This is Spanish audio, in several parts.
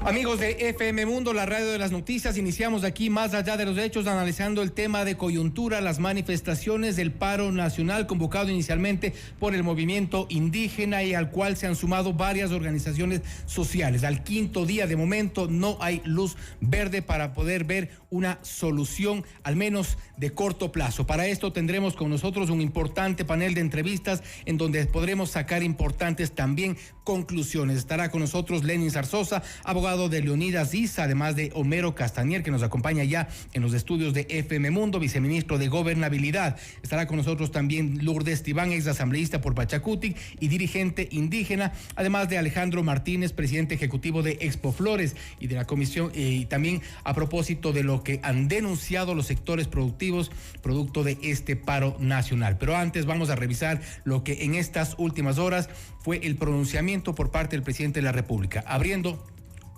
Amigos de FM Mundo, la radio de las noticias, iniciamos aquí Más Allá de los Hechos, analizando el tema de coyuntura, las manifestaciones del paro nacional convocado inicialmente por el movimiento indígena y al cual se han sumado varias organizaciones sociales. Al quinto día de momento no hay luz verde para poder ver una solución, al menos de corto plazo. Para esto tendremos con nosotros un importante panel de entrevistas en donde podremos sacar importantes también conclusiones. Estará con nosotros Lenin Zarzosa, abogado de Leonidas Issa, además de Homero Castañer, que nos acompaña ya en los estudios de FM Mundo, viceministro de Gobernabilidad. Estará con nosotros también Lourdes Tibán, ex asambleísta por Pachacutic y dirigente indígena, además de Alejandro Martínez, presidente ejecutivo de Expo Flores y de la comisión, y también a propósito de lo que han denunciado los sectores productivos producto de este paro nacional. Pero antes vamos a revisar lo que en estas últimas horas fue el pronunciamiento por parte del presidente de la República, abriendo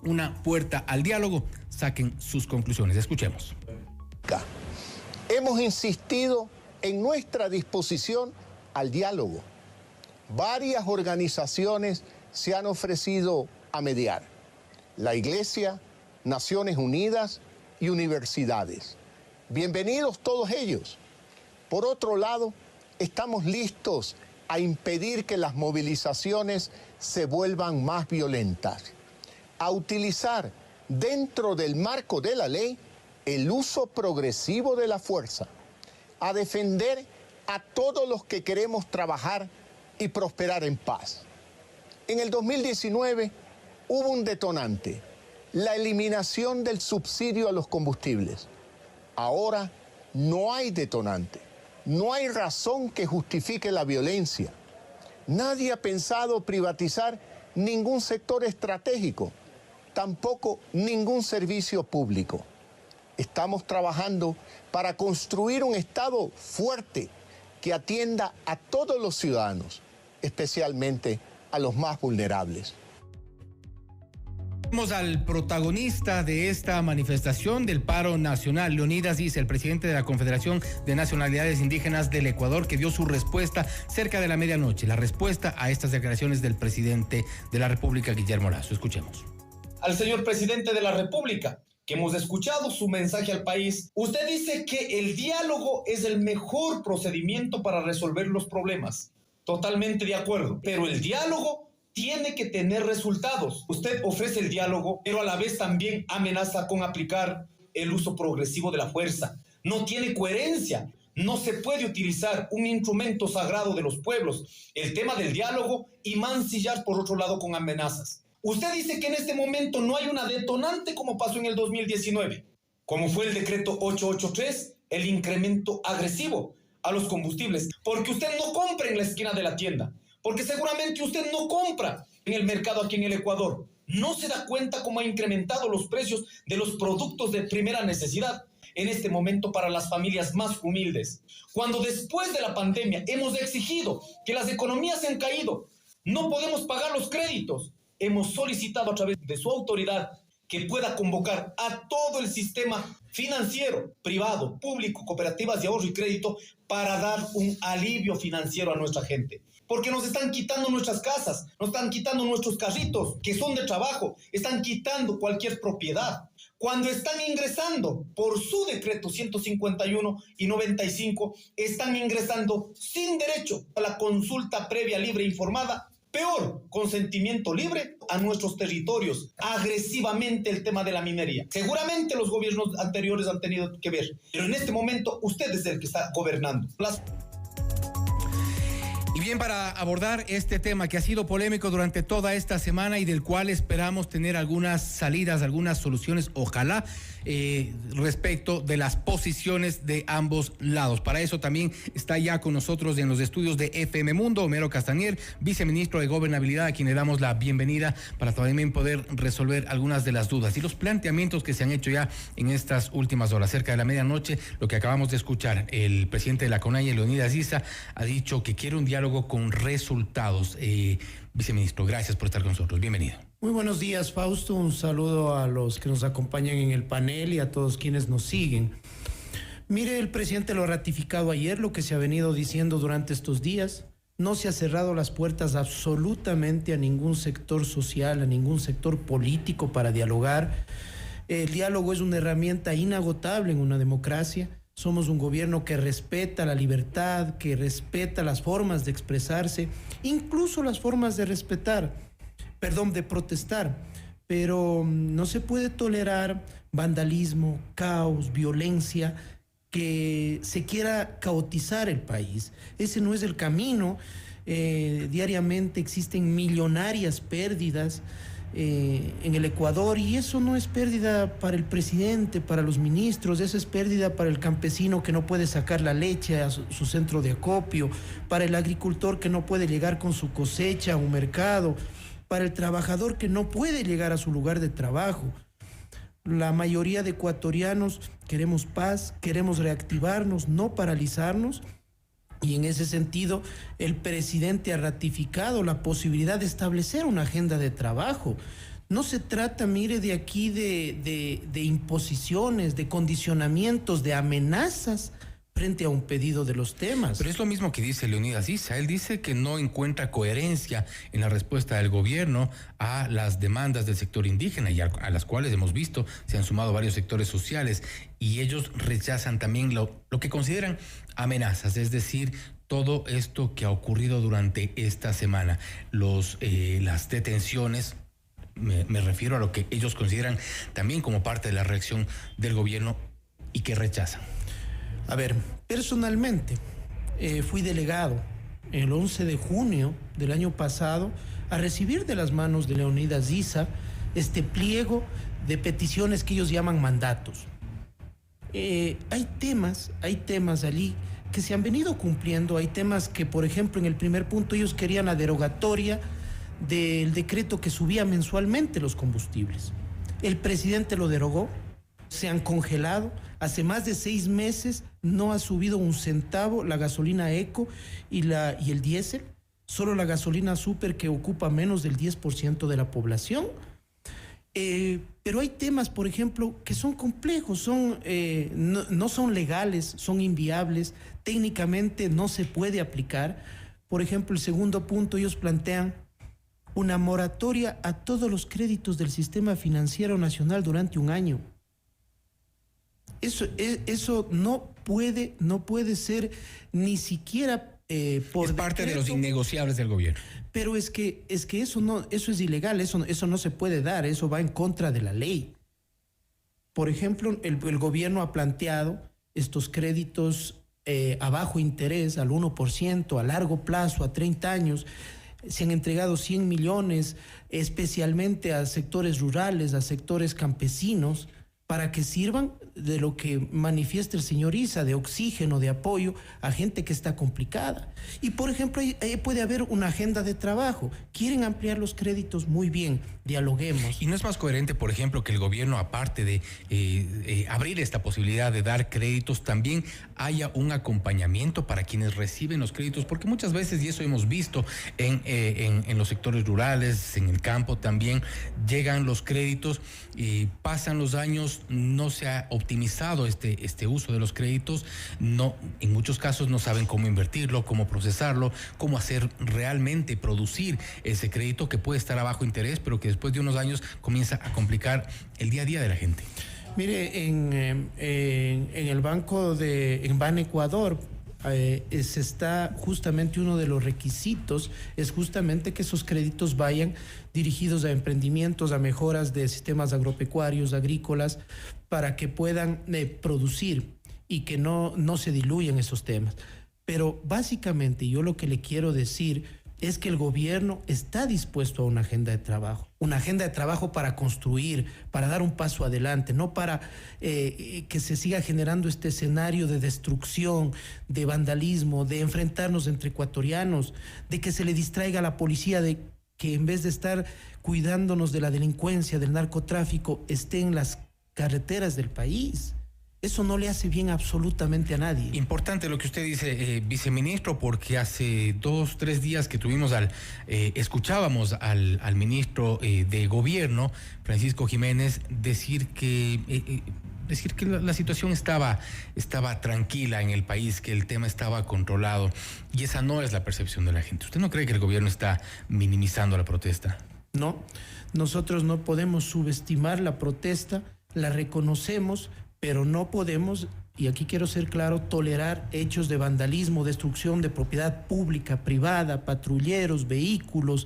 una puerta al diálogo. Saquen sus conclusiones. Escuchemos. Hemos insistido en nuestra disposición al diálogo. Varias organizaciones se han ofrecido a mediar. La Iglesia, Naciones Unidas y universidades. Bienvenidos todos ellos. Por otro lado, estamos listos a impedir que las movilizaciones se vuelvan más violentas, a utilizar dentro del marco de la ley el uso progresivo de la fuerza, a defender a todos los que queremos trabajar y prosperar en paz. En el 2019 hubo un detonante, la eliminación del subsidio a los combustibles. Ahora no hay detonante, no hay razón que justifique la violencia. Nadie ha pensado privatizar ningún sector estratégico, tampoco ningún servicio público. Estamos trabajando para construir un Estado fuerte que atienda a todos los ciudadanos, especialmente a los más vulnerables. Vamos al protagonista de esta manifestación del paro nacional, Leonidas Issa, el presidente de la Confederación de Nacionalidades Indígenas del Ecuador, que dio su respuesta cerca de la medianoche, la respuesta a estas declaraciones del presidente de la República, Guillermo Lasso. Escuchemos. Al señor presidente de la República, que hemos escuchado su mensaje al país, usted dice que el diálogo es el mejor procedimiento para resolver los problemas. Totalmente de acuerdo, pero el diálogo tiene que tener resultados. Usted ofrece el diálogo, pero a la vez también amenaza con aplicar el uso progresivo de la fuerza. No tiene coherencia. No se puede utilizar un instrumento sagrado de los pueblos, el tema del diálogo, y mancillar por otro lado con amenazas. Usted dice que en este momento no hay una detonante como pasó en el 2019, como fue el decreto 883, el incremento agresivo a los combustibles, porque usted no compra en la esquina de la tienda, porque seguramente usted no compra en el mercado aquí en el Ecuador. No se da cuenta cómo ha incrementado los precios de los productos de primera necesidad en este momento para las familias más humildes. Cuando después de la pandemia hemos exigido que las economías se han caído, no podemos pagar los créditos, hemos solicitado a través de su autoridad que pueda convocar a todo el sistema financiero, privado, público, cooperativas de ahorro y crédito para dar un alivio financiero a nuestra gente. Porque nos están quitando nuestras casas, nos están quitando nuestros carritos que son de trabajo, están quitando cualquier propiedad. Cuando están ingresando por su decreto 151 y 95, están ingresando sin derecho a la consulta previa, libre e informada. Peor, consentimiento libre a nuestros territorios, agresivamente el tema de la minería. Seguramente los gobiernos anteriores han tenido que ver, pero en este momento usted es el que está gobernando. Y bien, para abordar este tema que ha sido polémico durante toda esta semana y del cual esperamos tener algunas salidas, algunas soluciones, ojalá, respecto de las posiciones de ambos lados. Para eso también está ya con nosotros en los estudios de FM Mundo, Homero Castañer, viceministro de Gobernabilidad, a quien le damos la bienvenida para también poder resolver algunas de las dudas y los planteamientos que se han hecho ya en estas últimas horas. Cerca de la medianoche, lo que acabamos de escuchar, el presidente de la CONAIE, Leonidas Issa, ha dicho que quiere un diálogo con resultados. Viceministro, gracias por estar con nosotros. Bienvenido. Muy buenos días, Fausto. Un saludo a los que nos acompañan en el panel y a todos quienes nos siguen. Mire, el presidente lo ha ratificado ayer, lo que se ha venido diciendo durante estos días. no se ha cerrado las puertas absolutamente a ningún sector social, a ningún sector político para dialogar. El diálogo es una herramienta inagotable en una democracia. Somos un gobierno que respeta la libertad, que respeta las formas de expresarse, incluso las formas de protestar. Pero no se puede tolerar vandalismo, caos, violencia, que se quiera caotizar el país. Ese no es el camino. Diariamente existen millonarias pérdidas en el Ecuador, y eso no es pérdida para el presidente, para los ministros, eso es pérdida para el campesino que no puede sacar la leche a su centro de acopio, para el agricultor que no puede llegar con su cosecha a un mercado, para el trabajador que no puede llegar a su lugar de trabajo. La mayoría de ecuatorianos queremos paz, queremos reactivarnos, no paralizarnos. Y en ese sentido, el presidente ha ratificado la posibilidad de establecer una agenda de trabajo. No se trata, mire, de aquí de imposiciones, de condicionamientos, de amenazas frente a un pedido de los temas. Pero es lo mismo que dice Leonidas Issa. Él dice que no encuentra coherencia en la respuesta del gobierno a las demandas del sector indígena, y a las cuales hemos visto se han sumado varios sectores sociales, y ellos rechazan también lo que consideran amenazas, es decir, todo esto que ha ocurrido durante esta semana, las detenciones. Me refiero a lo que ellos consideran también como parte de la reacción del gobierno y que rechazan. A ver, personalmente fui delegado el 11 de junio del año pasado a recibir de las manos de Leonidas Issa este pliego de peticiones que ellos llaman mandatos. Hay temas allí que se han venido cumpliendo. Hay temas que, por ejemplo, en el primer punto ellos querían la derogatoria del decreto que subía mensualmente los combustibles. El presidente lo derogó, se han congelado. Hace más de 6 meses no ha subido un centavo la gasolina eco y el diésel, solo la gasolina super, que ocupa menos del 10% de la población. Pero hay temas, por ejemplo, que son complejos, no son legales, son inviables, técnicamente no se puede aplicar. Por ejemplo, el segundo punto, ellos plantean una moratoria a todos los créditos del sistema financiero nacional durante 1 año. Eso no puede ser ni siquiera por es parte decreto, de los innegociables del gobierno. Pero es que eso es ilegal, eso no se puede dar, eso va en contra de la ley. Por ejemplo, el gobierno ha planteado estos créditos a bajo interés, al 1%, a largo plazo, a 30 años. Se han entregado 100 millones, especialmente a sectores rurales, a sectores campesinos, para que sirvan de lo que manifiesta el señor Issa, de oxígeno, de apoyo a gente que está complicada. Y, por ejemplo, ahí puede haber una agenda de trabajo. Quieren ampliar los créditos, muy bien, dialoguemos. ¿Y no es más coherente, por ejemplo, que el gobierno, aparte de abrir esta posibilidad de dar créditos, también haya un acompañamiento para quienes reciben los créditos? Porque muchas veces, y eso hemos visto en los sectores rurales, en el campo también, llegan los créditos y pasan los años, no se ha optimizado este uso de los créditos, en muchos casos no saben cómo invertirlo, cómo procesarlo, cómo hacer realmente producir ese crédito que puede estar a bajo interés, pero que después de unos años comienza a complicar el día a día de la gente. Mire, en el banco en Ban Ecuador está justamente uno de los requisitos, es justamente que esos créditos vayan dirigidos a emprendimientos, a mejoras de sistemas agropecuarios, agrícolas, para que puedan producir y que no se diluyan esos temas. Pero básicamente yo lo que le quiero decir es que el gobierno está dispuesto a una agenda de trabajo para construir, para dar un paso adelante, no para que se siga generando este escenario de destrucción, de vandalismo, de enfrentarnos entre ecuatorianos, de que se le distraiga a la policía, de que en vez de estar cuidándonos de la delincuencia, del narcotráfico, esté en las carreteras del país. Eso no le hace bien absolutamente a nadie. Importante lo que usted dice, viceministro, porque hace 2-3 días que escuchábamos al ministro de Gobierno, Francisco Jiménez, decir que la situación estaba tranquila en el país, que el tema estaba controlado, y esa no es la percepción de la gente. ¿Usted no cree que el gobierno está minimizando la protesta? No, nosotros no podemos subestimar la protesta, la reconocemos, pero no podemos, y aquí quiero ser claro, tolerar hechos de vandalismo, destrucción de propiedad pública, privada, patrulleros, vehículos,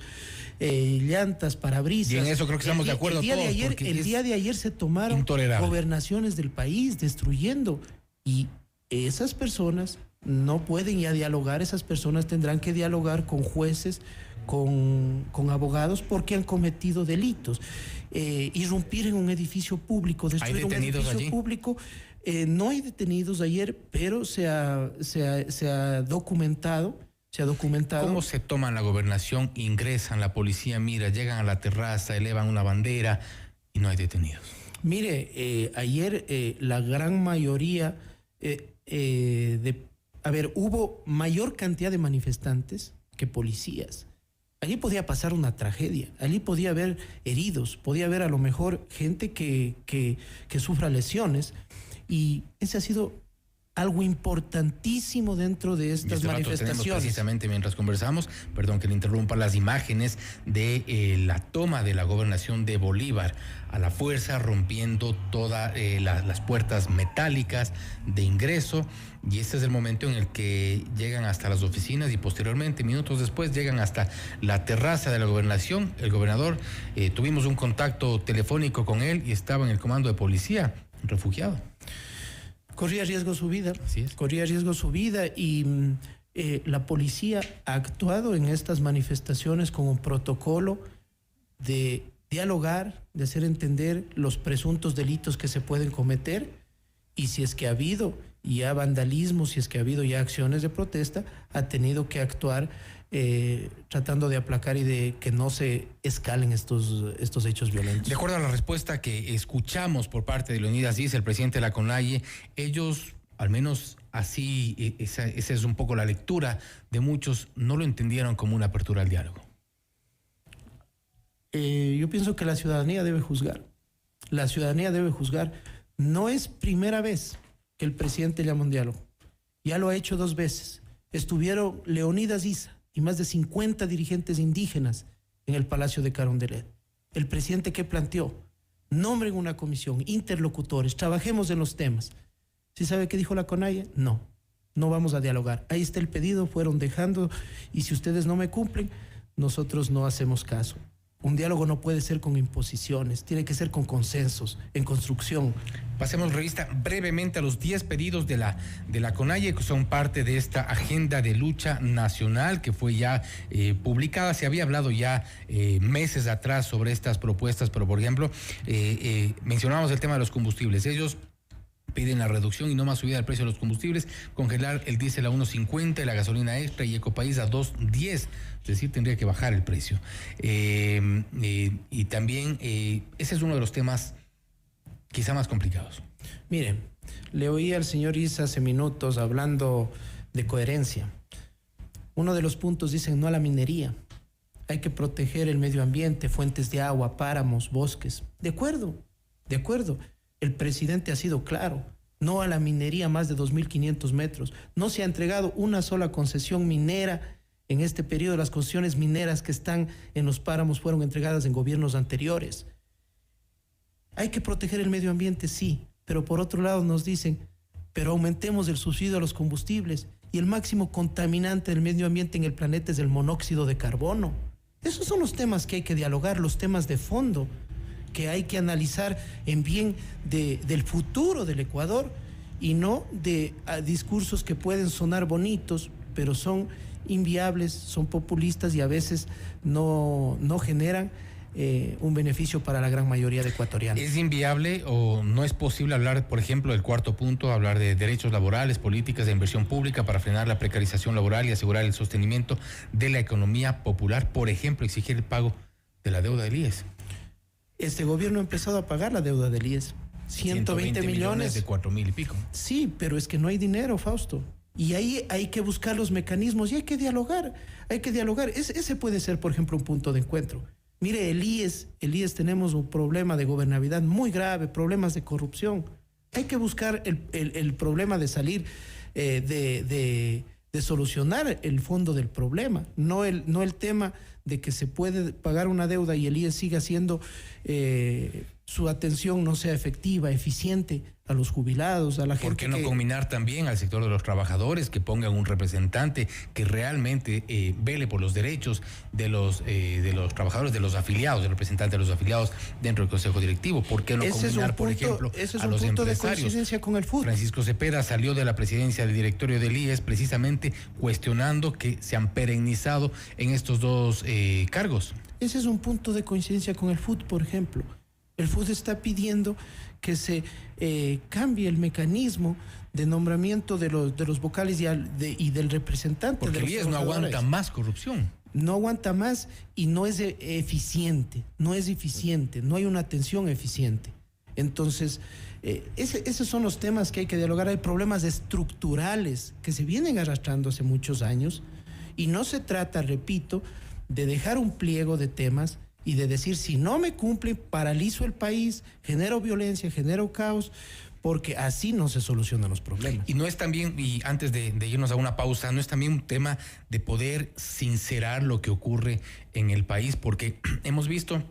llantas, parabrisas. Y en eso creo que estamos de acuerdo todos. El día de ayer se tomaron gobernaciones del país destruyendo, y esas personas no pueden ya dialogar, esas personas tendrán que dialogar con jueces, con abogados, porque han cometido delitos. Irrumpir en un edificio público, destruir un edificio público, no hay detenidos ayer, pero se ha documentado. ¿Cómo se toman la gobernación? Ingresan, la policía mira, llegan a la terraza, elevan una bandera y no hay detenidos. Mire, ayer la gran mayoría hubo mayor cantidad de manifestantes que policías. Allí podía pasar una tragedia, allí podía haber heridos, podía haber a lo mejor gente que sufra lesiones, y ese ha sido algo importantísimo dentro de estas manifestaciones. Tenemos precisamente, mientras conversamos, perdón que le interrumpa, las imágenes de la toma de la gobernación de Bolívar a la fuerza, rompiendo todas las puertas metálicas de ingreso, y este es el momento en el que llegan hasta las oficinas y posteriormente, minutos después, llegan hasta la terraza de la gobernación. El gobernador, tuvimos un contacto telefónico con él y estaba en el comando de policía, refugiado. Corría riesgo su vida. Así es. Corría riesgo su vida, y la policía ha actuado en estas manifestaciones con un protocolo de dialogar, de hacer entender los presuntos delitos que se pueden cometer, y si es que ha habido ya vandalismo, si es que ha habido ya acciones de protesta, ha tenido que actuar tratando de aplacar y de que no se escalen estos hechos violentos. De acuerdo a la respuesta que escuchamos por parte de Leonidas Diz, el presidente de la CONAIE, ellos, al menos así, esa es un poco la lectura de muchos, no lo entendieron como una apertura al diálogo. Yo pienso que la ciudadanía debe juzgar. La ciudadanía debe juzgar. No es primera vez que el presidente llama a un diálogo. Ya lo ha hecho 2 veces. Estuvieron Leonidas Diz y más de 50 dirigentes indígenas en el Palacio de Carondelet. El presidente, ¿qué planteó? Nombren una comisión, interlocutores, trabajemos en los temas. ¿Sí sabe qué dijo la CONAIE? No vamos a dialogar. Ahí está el pedido, fueron dejando, y si ustedes no me cumplen, nosotros no hacemos caso. Un diálogo no puede ser con imposiciones, tiene que ser con consensos, en construcción. Pasemos revista brevemente a los 10 pedidos de la CONAIE, que son parte de esta agenda de lucha nacional que fue ya publicada. Se había hablado ya meses atrás sobre estas propuestas, pero por ejemplo, mencionábamos el tema de los combustibles. Ellos piden la reducción y no más subida del precio de los combustibles, congelar el diésel a 1.50, la gasolina extra y Ecopaís a 2.10, es decir, tendría que bajar el precio. Y también ese es uno de los temas quizá más complicados. Miren, le oí al señor Isa hace minutos hablando de coherencia. Uno de los puntos dicen no a la minería. Hay que proteger el medio ambiente, fuentes de agua, páramos, bosques. De acuerdo. El presidente ha sido claro, no a la minería más de 2.500 metros. No se ha entregado una sola concesión minera en este periodo. Las concesiones mineras que están en los páramos fueron entregadas en gobiernos anteriores. Hay que proteger el medio ambiente, sí, pero por otro lado nos dicen, pero aumentemos el subsidio a los combustibles, y el máximo contaminante del medio ambiente en el planeta es el monóxido de carbono. Esos son los temas que hay que dialogar, los temas de fondo que hay que analizar en bien del futuro del Ecuador, y no de discursos que pueden sonar bonitos, pero son inviables, son populistas y a veces no generan un beneficio para la gran mayoría de ecuatorianos. ¿Es inviable o no es posible hablar, por ejemplo, del cuarto punto, hablar de derechos laborales, políticas de inversión pública para frenar la precarización laboral y asegurar el sostenimiento de la economía popular? Por ejemplo, exigir el pago de la deuda del IES. Este gobierno ha empezado a pagar la deuda del IES. 120 millones de 4.000 y pico. Sí, pero es que no hay dinero, Fausto. Y ahí hay que buscar los mecanismos y hay que dialogar. Ese puede ser, por ejemplo, un punto de encuentro. Mire, el IES tenemos un problema de gobernabilidad muy grave, problemas de corrupción. Hay que buscar el problema de salir, de solucionar el fondo del problema, no el tema de que se puede pagar una deuda y el IES siga siendo, su atención no sea efectiva, eficiente a los jubilados, a la gente. ¿Por qué no combinar también al sector de los trabajadores, que pongan un representante que realmente vele por los derechos de los trabajadores, de los afiliados, del representante de los afiliados dentro del Consejo Directivo? ¿Por qué no combinar, por ejemplo, a los empresarios? Con el fútbol. Francisco Cepeda salió de la presidencia del directorio del IES precisamente cuestionando que se han perennizado en estos dos cargos. Ese es un punto de coincidencia con el fútbol, por ejemplo. El FUD está pidiendo que se cambie el mecanismo de nombramiento de los vocales y del representante. Porque el IES no aguanta más corrupción. No aguanta más y no es eficiente, no hay una atención eficiente. Entonces, esos son los temas que hay que dialogar. Hay problemas estructurales que se vienen arrastrando hace muchos años y no se trata, repito, de dejar un pliego de temas y de decir, si no me cumple, paralizo el país, genero violencia, genero caos, porque así no se solucionan los problemas. Y no es también, y antes de irnos a una pausa, no es también un tema de poder sincerar lo que ocurre en el país, porque hemos visto...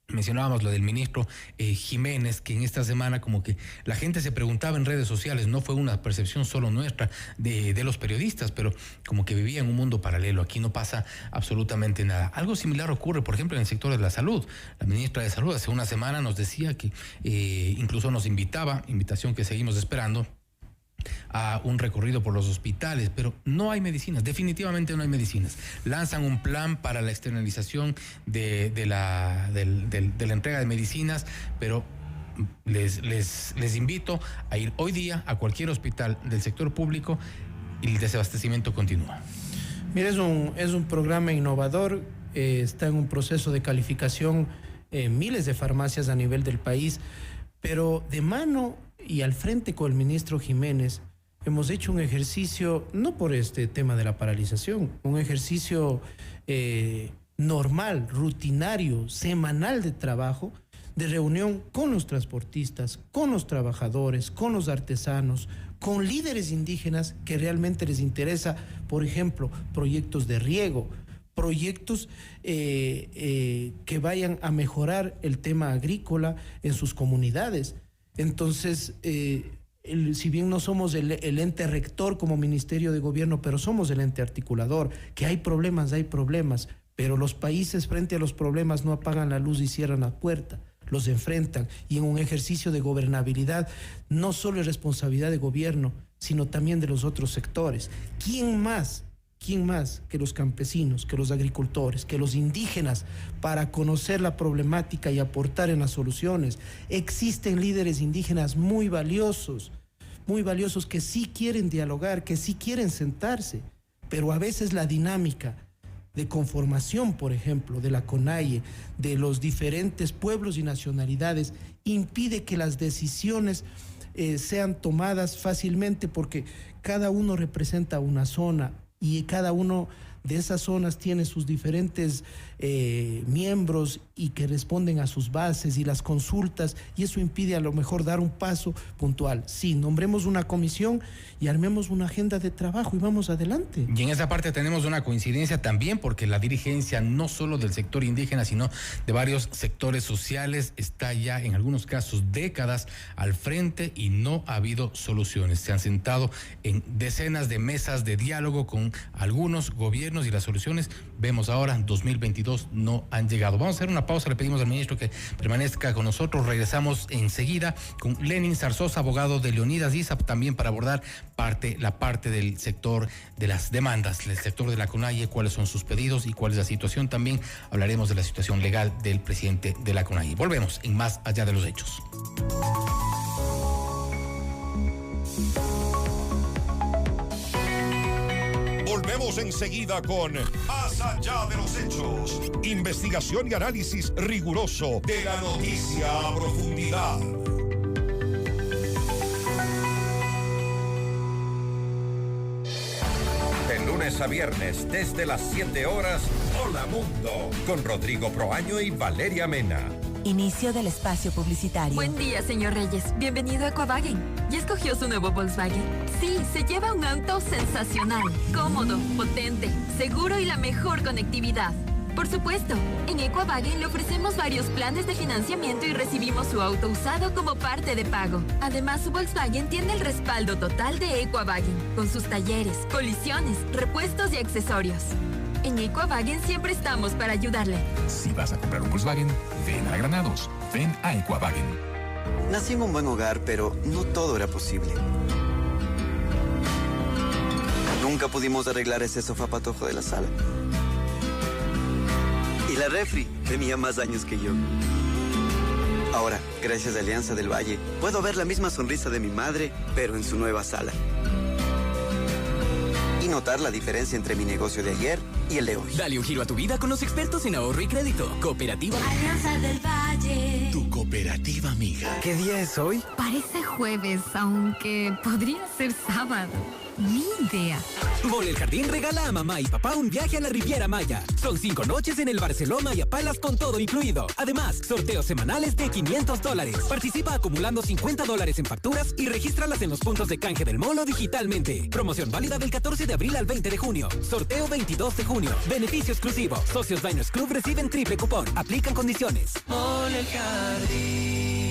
Mencionábamos lo del ministro Jiménez, que en esta semana como que la gente se preguntaba en redes sociales, no fue una percepción solo nuestra de los periodistas, pero como que vivía en un mundo paralelo. Aquí no pasa absolutamente nada. Algo similar ocurre, por ejemplo, en el sector de la salud. La ministra de Salud hace una semana nos decía que incluso nos invitación que seguimos esperando, a un recorrido por los hospitales, pero no hay medicinas, definitivamente no hay medicinas. Lanzan un plan para la externalización de la entrega de medicinas, pero les invito a ir hoy día a cualquier hospital del sector público y el desabastecimiento continúa. Mira, es un programa innovador, está en un proceso de calificación miles de farmacias a nivel del país, pero de mano y al frente con el ministro Jiménez hemos hecho un ejercicio, no por este tema de la paralización, un ejercicio normal, rutinario, semanal de trabajo, de reunión con los transportistas, con los trabajadores, con los artesanos, con líderes indígenas que realmente les interesa, por ejemplo, proyectos de riego, proyectos que vayan a mejorar el tema agrícola en sus comunidades. Entonces, si bien no somos el ente rector como Ministerio de Gobierno, pero somos el ente articulador, que hay problemas, pero los países frente a los problemas no apagan la luz y cierran la puerta, los enfrentan, y en un ejercicio de gobernabilidad no solo es responsabilidad de gobierno, sino también de los otros sectores. ¿Quién más que los campesinos, que los agricultores, que los indígenas para conocer la problemática y aportar en las soluciones? Existen líderes indígenas muy valiosos que sí quieren dialogar, que sí quieren sentarse, pero a veces la dinámica de conformación, por ejemplo, de la CONAIE, de los diferentes pueblos y nacionalidades, impide que las decisiones sean tomadas fácilmente, porque cada uno representa una zona y cada uno de esas zonas tiene sus diferentes miembros y que responden a sus bases y las consultas, y eso impide a lo mejor dar un paso puntual. Sí, nombremos una comisión y armemos una agenda de trabajo y vamos adelante. Y en esa parte tenemos una coincidencia también, porque la dirigencia no solo del sector indígena, sino de varios sectores sociales está ya en algunos casos décadas al frente y no ha habido soluciones. Se han sentado en decenas de mesas de diálogo con algunos gobiernos y las soluciones, vemos ahora, 2022, no han llegado. Vamos a hacer una pausa, le pedimos al ministro que permanezca con nosotros. Regresamos enseguida con Lenin Zarzosa, abogado de Leonidas Issa, también para abordar la parte del sector de las demandas, del sector de la CONAIE, cuáles son sus pedidos y cuál es la situación. También hablaremos de la situación legal del presidente de la CONAIE. Volvemos en Más Allá de los Hechos. Volvemos enseguida con Más Allá de los Hechos. Investigación y análisis riguroso de la noticia a profundidad. lunes a viernes desde las 7 horas. Hola Mundo, con Rodrigo Proaño y Valeria Mena. Inicio del espacio publicitario. Buen día, señor Reyes. Bienvenido a Equavagen. ¿Ya escogió su nuevo Volkswagen? Sí, se lleva un auto sensacional, cómodo, potente, seguro y la mejor conectividad. Por supuesto, en Equavagen le ofrecemos varios planes de financiamiento y recibimos su auto usado como parte de pago. Además, su Volkswagen tiene el respaldo total de Equavagen, con sus talleres, colisiones, repuestos y accesorios. En Equavagen siempre estamos para ayudarle. Si vas a comprar un Volkswagen, ven a Granados. Ven a Equavagen. Nací en un buen hogar, pero no todo era posible. Nunca pudimos arreglar ese sofá patojo de la sala. Y la refri tenía más años que yo. Ahora, gracias a Alianza del Valle, puedo ver la misma sonrisa de mi madre, pero en su nueva sala. Y notar la diferencia entre mi negocio de ayer y el de hoy. Dale un giro a tu vida con los expertos en ahorro y crédito. Cooperativa Alianza del Valle. Tu cooperativa amiga. ¿Qué día es hoy? Parece jueves, aunque podría ser sábado. Ni idea. Mole El Jardín regala a mamá y papá un viaje a la Riviera Maya. Son 5 noches en el Barceló Maya Palace con todo incluido. Además, sorteos semanales de $500. Participa acumulando $50 en facturas y regístralas en los puntos de canje del Molo digitalmente. Promoción válida del 14 de abril al 20 de junio. Sorteo 22 de junio. Beneficio exclusivo. Socios Diners Club reciben triple cupón. Aplican condiciones. Mole El Jardín.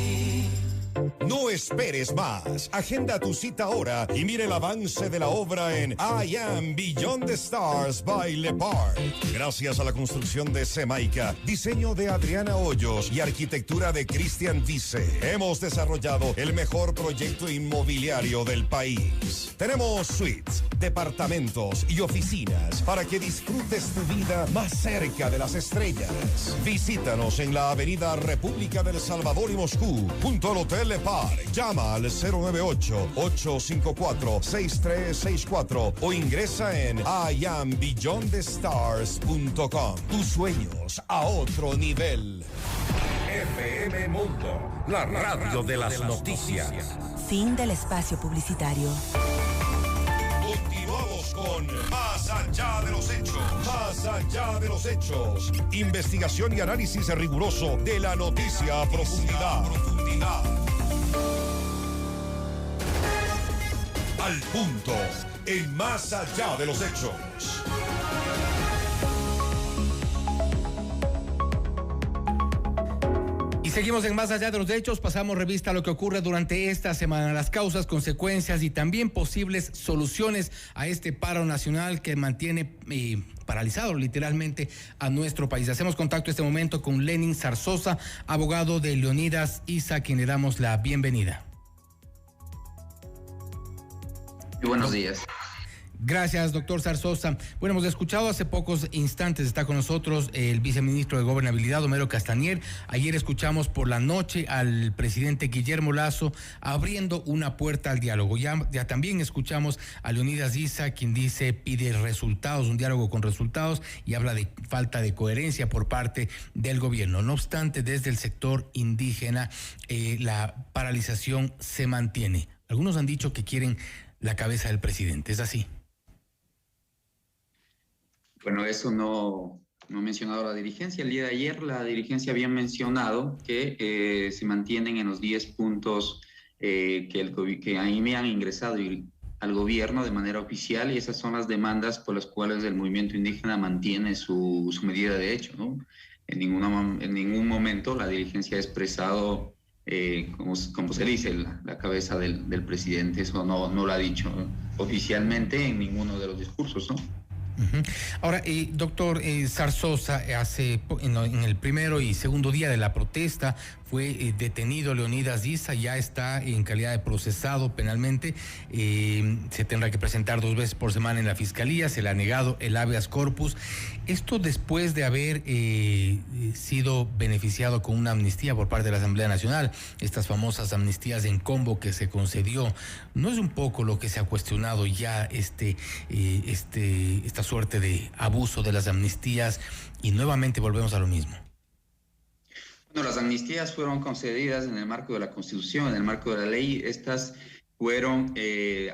No esperes más. Agenda tu cita ahora y mire el avance de la obra en I Am Beyond the Stars by Le Parc. Gracias a la construcción de Semaica, diseño de Adriana Hoyos y arquitectura de Cristian Dice, hemos desarrollado el mejor proyecto inmobiliario del país. Tenemos suites, departamentos y oficinas para que disfrutes tu vida más cerca de las estrellas. Visítanos en la avenida República del Salvador y Moscú, junto al Hotel Le Parc. Llama al 098-854-6364 o ingresa en iambeyondthestars.com. Tus sueños a otro nivel. FM Mundo, la radio de las noticias. Fin del espacio publicitario. Continuamos con Más allá de los hechos. Más allá de los hechos. Investigación y análisis riguroso de la noticia a profundidad. Al punto, en Más allá de los hechos. Y seguimos en Más allá de los hechos, pasamos revista a lo que ocurre durante esta semana, las causas, consecuencias y también posibles soluciones a este paro nacional que mantiene paralizado literalmente a nuestro país. Hacemos contacto en este momento con Lenin Zarzosa, abogado de Leonidas Issa, a quien le damos la bienvenida. Muy buenos días. Gracias, doctor Zarzosa. Bueno, hemos escuchado hace pocos instantes, está con nosotros el viceministro de Gobernabilidad, Homero Castañer. Ayer escuchamos por la noche al presidente Guillermo Lasso abriendo una puerta al diálogo. Ya también escuchamos a Leonidas Issa, quien pide resultados, un diálogo con resultados, y habla de falta de coherencia por parte del gobierno. No obstante, desde el sector indígena, la paralización se mantiene. Algunos han dicho que quieren la cabeza del presidente. ¿Es así? Bueno, eso no ha mencionado la dirigencia. El día de ayer la dirigencia había mencionado que se mantienen en los 10 puntos que ahí me han ingresado al gobierno de manera oficial, y esas son las demandas por las cuales el movimiento indígena mantiene su medida de hecho, ¿no? En ningún momento la dirigencia ha expresado, como se dice, la cabeza del presidente. Eso no lo ha dicho oficialmente en ninguno de los discursos, ¿no? Ahora, doctor Zarzosa, en el primero y segundo día de la protesta fue detenido Leonidas Issa, ya está en calidad de procesado penalmente, se tendrá que presentar 2 veces por semana en la fiscalía, se le ha negado el habeas corpus. Esto después de haber sido beneficiado con una amnistía por parte de la Asamblea Nacional, estas famosas amnistías en combo que se concedió. ¿No es un poco lo que se ha cuestionado ya esta suerte de abuso de las amnistías, y nuevamente volvemos a lo mismo? Bueno, las amnistías fueron concedidas en el marco de la Constitución, en el marco de la ley. Estas fueron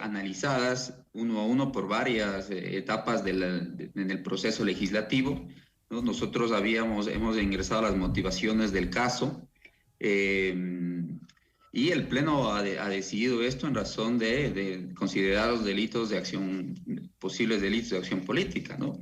analizadas uno a uno por varias etapas en el proceso legislativo, ¿no? Nosotros hemos ingresado las motivaciones del caso y el Pleno ha decidido esto en razón de considerar los delitos de acción, posibles delitos de acción política, ¿no?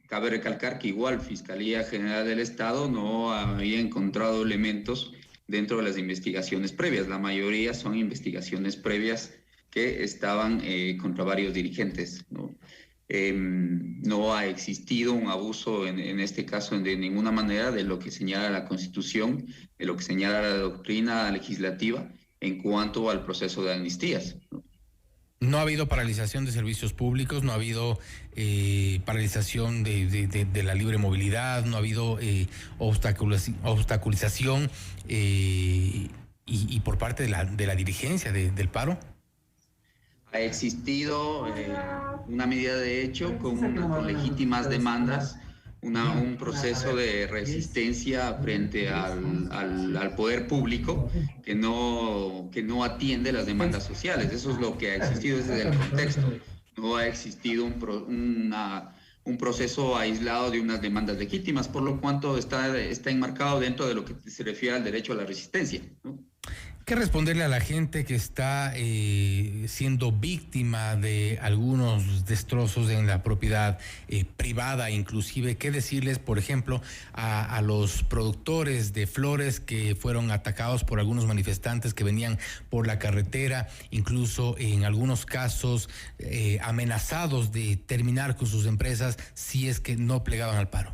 Cabe recalcar que igual Fiscalía General del Estado no había encontrado elementos dentro de las investigaciones previas. La mayoría son investigaciones previas que estaban contra varios dirigentes, ¿no? No ha existido un abuso en este caso de ninguna manera de lo que señala la Constitución, de lo que señala la doctrina legislativa en cuanto al proceso de amnistías, ¿no? No ha habido paralización de servicios públicos, no ha habido paralización de la libre movilidad, no ha habido obstaculización y por parte de la dirigencia del paro. Ha existido una medida de hecho con legítimas demandas, un proceso de resistencia frente al poder público que no atiende las demandas sociales. Eso es lo que ha existido desde el contexto. No ha existido un proceso aislado de unas demandas legítimas, por lo cuanto está enmarcado dentro de lo que se refiere al derecho a la resistencia, ¿no? ¿Qué responderle a la gente que está siendo víctima de algunos destrozos en la propiedad privada inclusive? ¿Qué decirles, por ejemplo, a los productores de flores que fueron atacados por algunos manifestantes que venían por la carretera, incluso en algunos casos amenazados de terminar con sus empresas si es que no plegaban al paro?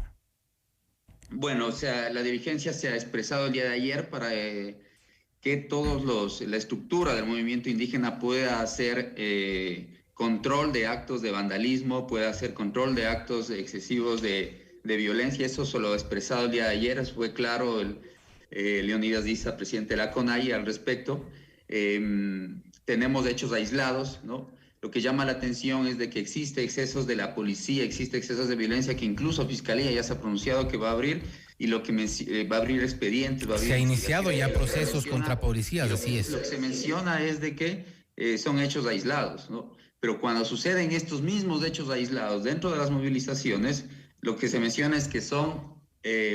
Bueno, o sea, la dirigencia se ha expresado el día de ayer para que la estructura del movimiento indígena pueda hacer control de actos de vandalismo, pueda hacer control de actos excesivos de violencia. Eso se lo ha expresado el día de ayer, eso fue claro Leonidas Diza, presidente de la CONAIE, al respecto. Tenemos hechos aislados, ¿no? Lo que llama la atención es de que existe excesos de la policía, existe excesos de violencia que incluso Fiscalía ya se ha pronunciado que va a abrir, y lo que va a abrir expedientes. Se ha iniciado ya procesos contra policías, así es. Lo que se menciona es de que son hechos aislados, ¿no? Pero cuando suceden estos mismos hechos aislados dentro de las movilizaciones, lo que se menciona es que son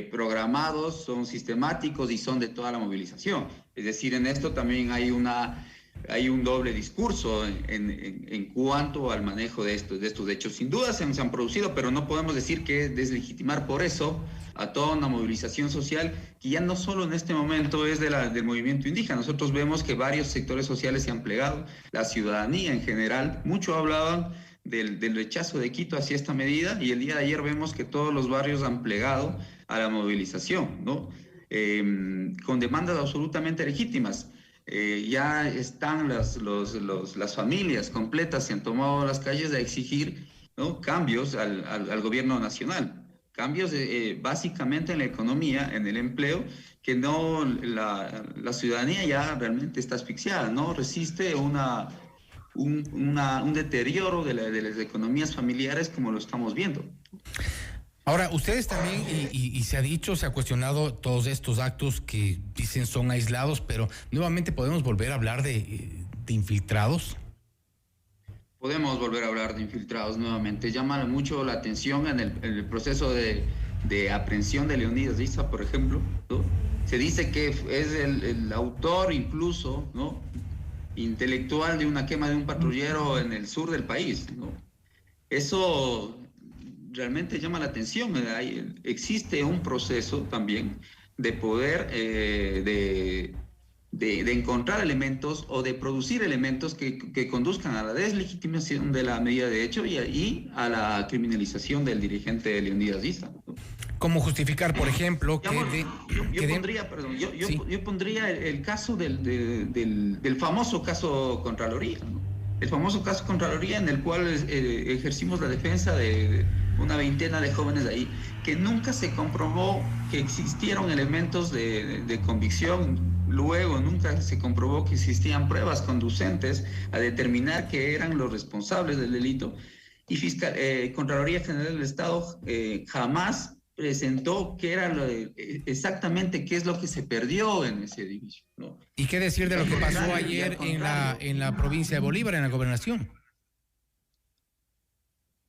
programados, son sistemáticos y son de toda la movilización. Es decir, en esto también hay un doble discurso en cuanto al manejo de estos hechos. Sin duda se han producido, pero no podemos decir que deslegitimar por eso a toda una movilización social que ya no solo en este momento es del movimiento indígena. Nosotros vemos que varios sectores sociales se han plegado, la ciudadanía en general, mucho hablaban del rechazo de Quito hacia esta medida, y el día de ayer vemos que todos los barrios han plegado a la movilización, ¿no? Con demandas absolutamente legítimas. Ya están las familias completas, se han tomado las calles a exigir, ¿no?, cambios al gobierno nacional, cambios básicamente en la economía, en el empleo, que no la ciudadanía ya realmente está asfixiada, no resiste un deterioro de las economías familiares como lo estamos viendo. Ahora, ustedes también, y se ha dicho, se ha cuestionado todos estos actos que dicen son aislados, pero nuevamente podemos volver a hablar de infiltrados. Podemos volver a hablar de infiltrados nuevamente. Llama mucho la atención en el proceso de aprehensión de Leonidas Diza, por ejemplo, ¿no? Se dice que es el autor incluso, ¿no?, intelectual de una quema de un patrullero en el sur del país, ¿no? Eso realmente llama la atención. Existe un proceso también de poder de encontrar elementos o de producir elementos que conduzcan a la deslegitimación de la medida de hecho y a la criminalización del dirigente Leonidas Diza, ¿no? ¿Cómo justificar, por ejemplo, yo pondría el caso del famoso caso Contraloría, ¿no? El famoso caso Contraloría, en el cual ejercimos la defensa de una veintena de jóvenes de ahí, que nunca se comprobó que existieron elementos de convicción. Luego nunca se comprobó que existían pruebas conducentes a determinar que eran los responsables del delito, y Contraloría General del Estado jamás presentó qué era exactamente qué es lo que se perdió en ese edificio, ¿no? ¿Y qué decir de lo que pasó ayer en la provincia de Bolívar, en la gobernación?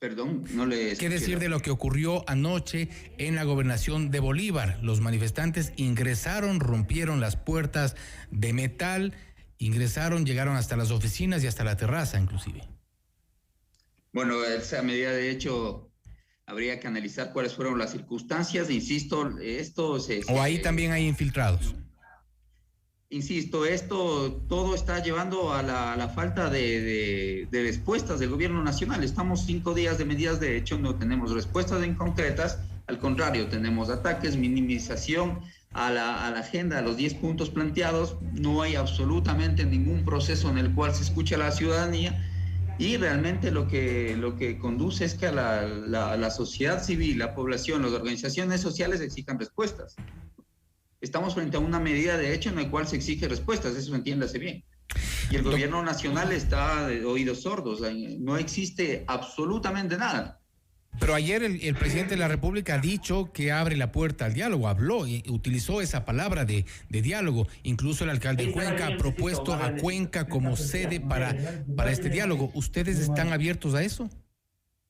Perdón, no le escuché. ¿Qué decir de lo que ocurrió anoche en la gobernación de Bolívar? Los manifestantes ingresaron, rompieron las puertas de metal, llegaron hasta las oficinas y hasta la terraza inclusive. Bueno, esa medida de hecho habría que analizar cuáles fueron las circunstancias. Insisto, ¿O ahí también hay infiltrados? Insisto, esto todo está llevando a la falta de respuestas del gobierno nacional. Estamos 5 días de medidas, de hecho no tenemos respuestas en concretas, al contrario, tenemos ataques, minimización a la agenda, a los 10 puntos planteados, no hay absolutamente ningún proceso en el cual se escuche a la ciudadanía y realmente lo que conduce es que a la sociedad civil, la población, las organizaciones sociales exijan respuestas. Estamos frente a una medida de hecho en la cual se exige respuestas, eso entiéndase bien. Y el gobierno nacional está de oídos sordos, no existe absolutamente nada. Pero ayer el presidente de la República ha dicho que abre la puerta al diálogo, habló y utilizó esa palabra de diálogo. Incluso el alcalde de Cuenca ha propuesto a Cuenca como sede para este diálogo. ¿Ustedes están abiertos a eso?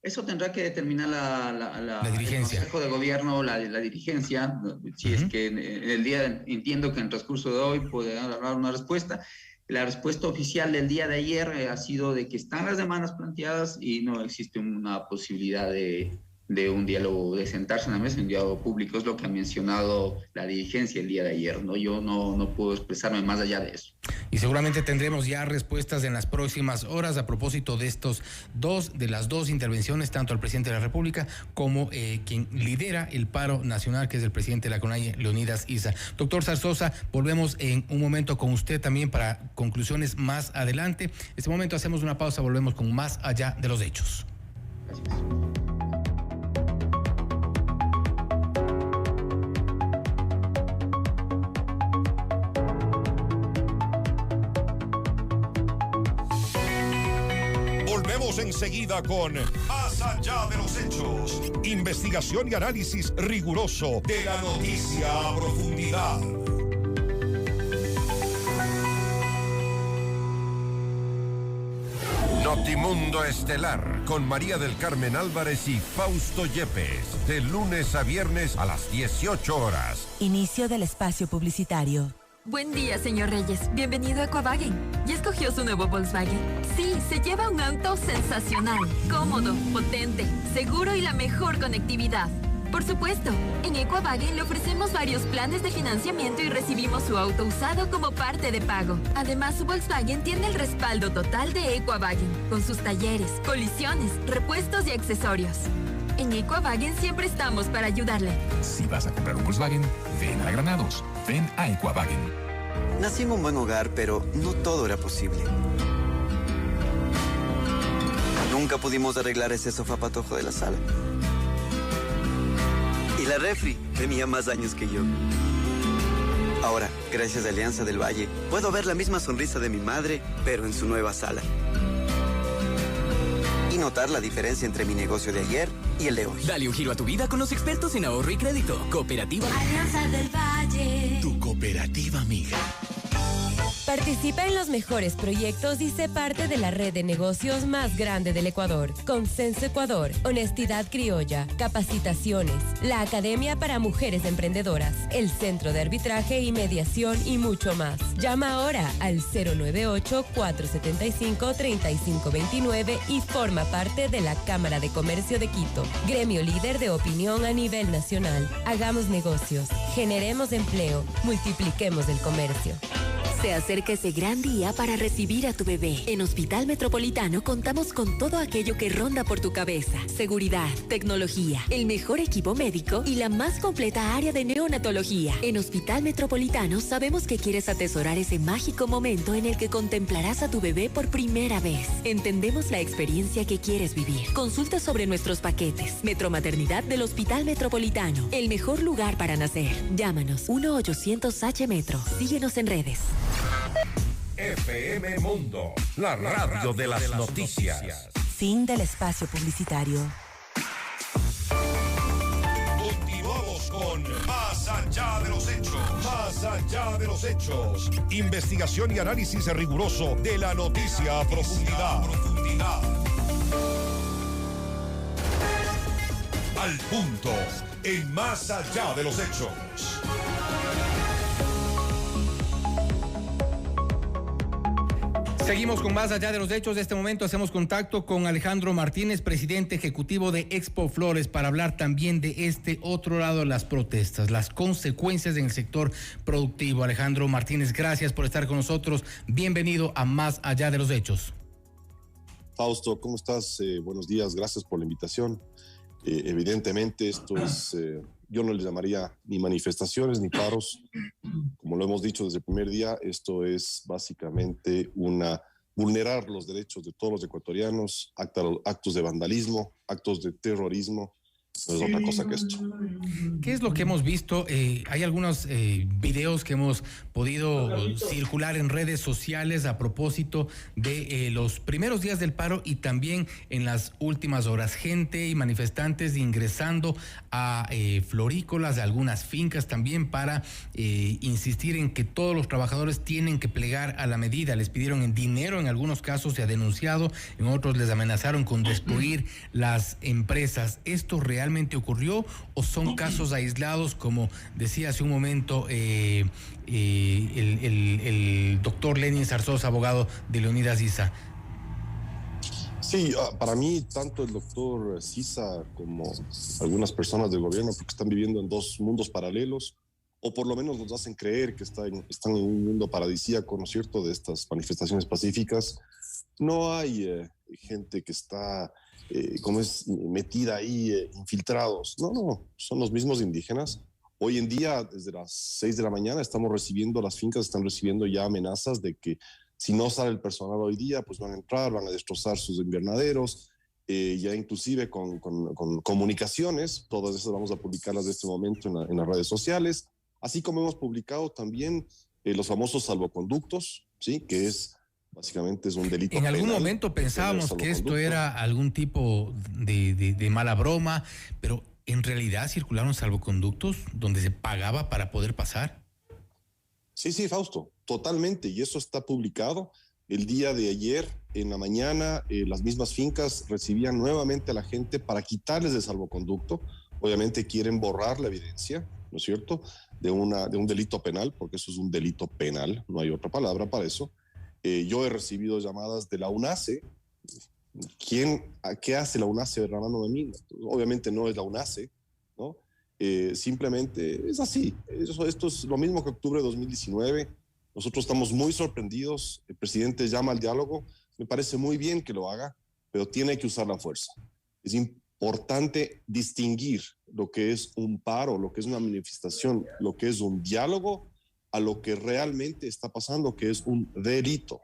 Eso tendrá que determinar la dirigencia. El Consejo de Gobierno, la dirigencia. Si es que en el día, entiendo que en el transcurso de hoy podrán dar una respuesta. La respuesta oficial del día de ayer ha sido de que están las demandas planteadas y no existe una posibilidad de un diálogo, de sentarse en la mesa, un diálogo público, es lo que ha mencionado la dirigencia el día de ayer, ¿no? Yo no puedo expresarme más allá de eso. Y seguramente tendremos ya respuestas en las próximas horas a propósito de las dos intervenciones, tanto al presidente de la República como quien lidera el paro nacional, que es el presidente de la CONAIE, Leonidas Issa. Doctor Zarzosa, volvemos en un momento con usted también para conclusiones más adelante. En este momento hacemos una pausa, volvemos con Más Allá de los Hechos. Gracias. Volvemos enseguida con Más Allá de los Hechos. Investigación y análisis riguroso de la noticia a profundidad. Notimundo Estelar con María del Carmen Álvarez y Fausto Yepes. De lunes a viernes a las 18 horas. Inicio del espacio publicitario. Buen día, señor Reyes. Bienvenido a Equavagen. ¿Ya escogió su nuevo Volkswagen? Sí, se lleva un auto sensacional, cómodo, potente, seguro y la mejor conectividad. Por supuesto, en Equavagen le ofrecemos varios planes de financiamiento y recibimos su auto usado como parte de pago. Además, su Volkswagen tiene el respaldo total de Equavagen, con sus talleres, colisiones, repuestos y accesorios. En Equavagen siempre estamos para ayudarle. Si vas a comprar un Volkswagen, ven a Granados. Ven a Equavagen. Nací en un buen hogar, pero no todo era posible. Nunca pudimos arreglar ese sofá patojo de la sala. Y la refri tenía más años que yo. Ahora, gracias a Alianza del Valle, puedo ver la misma sonrisa de mi madre, pero en su nueva sala. Y notar la diferencia entre mi negocio de ayer y el de hoy. Dale un giro a tu vida con los expertos en ahorro y crédito. Cooperativa Alianza del Valle. Tu cooperativa amiga. Participa en los mejores proyectos y sé parte de la red de negocios más grande del Ecuador. Consenso Ecuador, Honestidad Criolla, Capacitaciones, la Academia para Mujeres Emprendedoras, el Centro de Arbitraje y Mediación y mucho más. Llama ahora al 098-475-3529 y forma parte de la Cámara de Comercio de Quito, gremio líder de opinión a nivel nacional. Hagamos negocios, generemos empleo, multipliquemos el comercio. Se acerca ese gran día para recibir a tu bebé. En Hospital Metropolitano contamos con todo aquello que ronda por tu cabeza. Seguridad, tecnología, el mejor equipo médico y la más completa área de neonatología. En Hospital Metropolitano sabemos que quieres atesorar ese mágico momento en el que contemplarás a tu bebé por primera vez. Entendemos la experiencia que quieres vivir. Consulta sobre nuestros paquetes. Metromaternidad del Hospital Metropolitano. El mejor lugar para nacer. Llámanos 1-800-H-METRO. Síguenos en redes. FM Mundo, la radio de las noticias. Fin del espacio publicitario. Continuamos con Más Allá de los Hechos. Más Allá de los Hechos. Investigación y análisis riguroso de la noticia a profundidad. al punto, en Más Allá de los Hechos. Seguimos con Más Allá de los Hechos. De este momento hacemos contacto con Alejandro Martínez, presidente ejecutivo de Expo Flores, para hablar también de este otro lado de las protestas, las consecuencias en el sector productivo. Alejandro Martínez, gracias por estar con nosotros. Bienvenido a Más Allá de los Hechos. Fausto, ¿cómo estás? Buenos días, gracias por la invitación. Evidentemente esto es, yo no le llamaría ni manifestaciones ni paros, como lo hemos dicho desde el primer día, esto es básicamente vulnerar los derechos de todos los ecuatorianos, actos de vandalismo, actos de terrorismo. No es otra cosa que esto. ¿Qué es lo que hemos visto? Hay algunos videos que hemos podido circular en redes sociales a propósito de los primeros días del paro y también en las últimas horas. Gente y manifestantes ingresando a florícolas de algunas fincas también para insistir en que todos los trabajadores tienen que plegar a la medida. Les pidieron en dinero, en algunos casos se ha denunciado, en otros les amenazaron con destruir las empresas. ¿Esto realmente ocurrió o son casos aislados, como decía hace un momento el doctor Lenin Zarzosa, abogado de Leonidas Issa? Sí, para mí tanto el doctor Sisa como algunas personas del gobierno, porque están viviendo en dos mundos paralelos, o por lo menos nos hacen creer que están en un mundo paradisíaco, ¿no es cierto?, de estas manifestaciones pacíficas. No hay gente que está metida ahí, infiltrados. No, son los mismos indígenas. Hoy en día, desde las 6 de la mañana, las fincas están recibiendo ya amenazas de que si no sale el personal hoy día, pues van a entrar, van a destrozar sus invernaderos, ya inclusive con comunicaciones. Todas esas vamos a publicarlas de este momento en las redes sociales, así como hemos publicado también los famosos salvoconductos, ¿sí?, que básicamente es un delito penal. En algún momento pensábamos que esto era algún tipo de mala broma, pero ¿en realidad circularon salvoconductos donde se pagaba para poder pasar? Sí, Fausto, totalmente, y eso está publicado. El día de ayer, en la mañana, las mismas fincas recibían nuevamente a la gente para quitarles el salvoconducto. Obviamente quieren borrar la evidencia, ¿no es cierto?, de un delito penal, porque eso es un delito penal, no hay otra palabra para eso. Yo he recibido llamadas de la UNACE. ¿Qué hace la UNACE Ramano de mí? Obviamente no es la UNACE, ¿no? Simplemente es así. Esto es lo mismo que octubre de 2019. Nosotros estamos muy sorprendidos. El presidente llama al diálogo. Me parece muy bien que lo haga, pero tiene que usar la fuerza. Es importante distinguir lo que es un paro, lo que es una manifestación, lo que es un diálogo, a lo que realmente está pasando, que es un delito.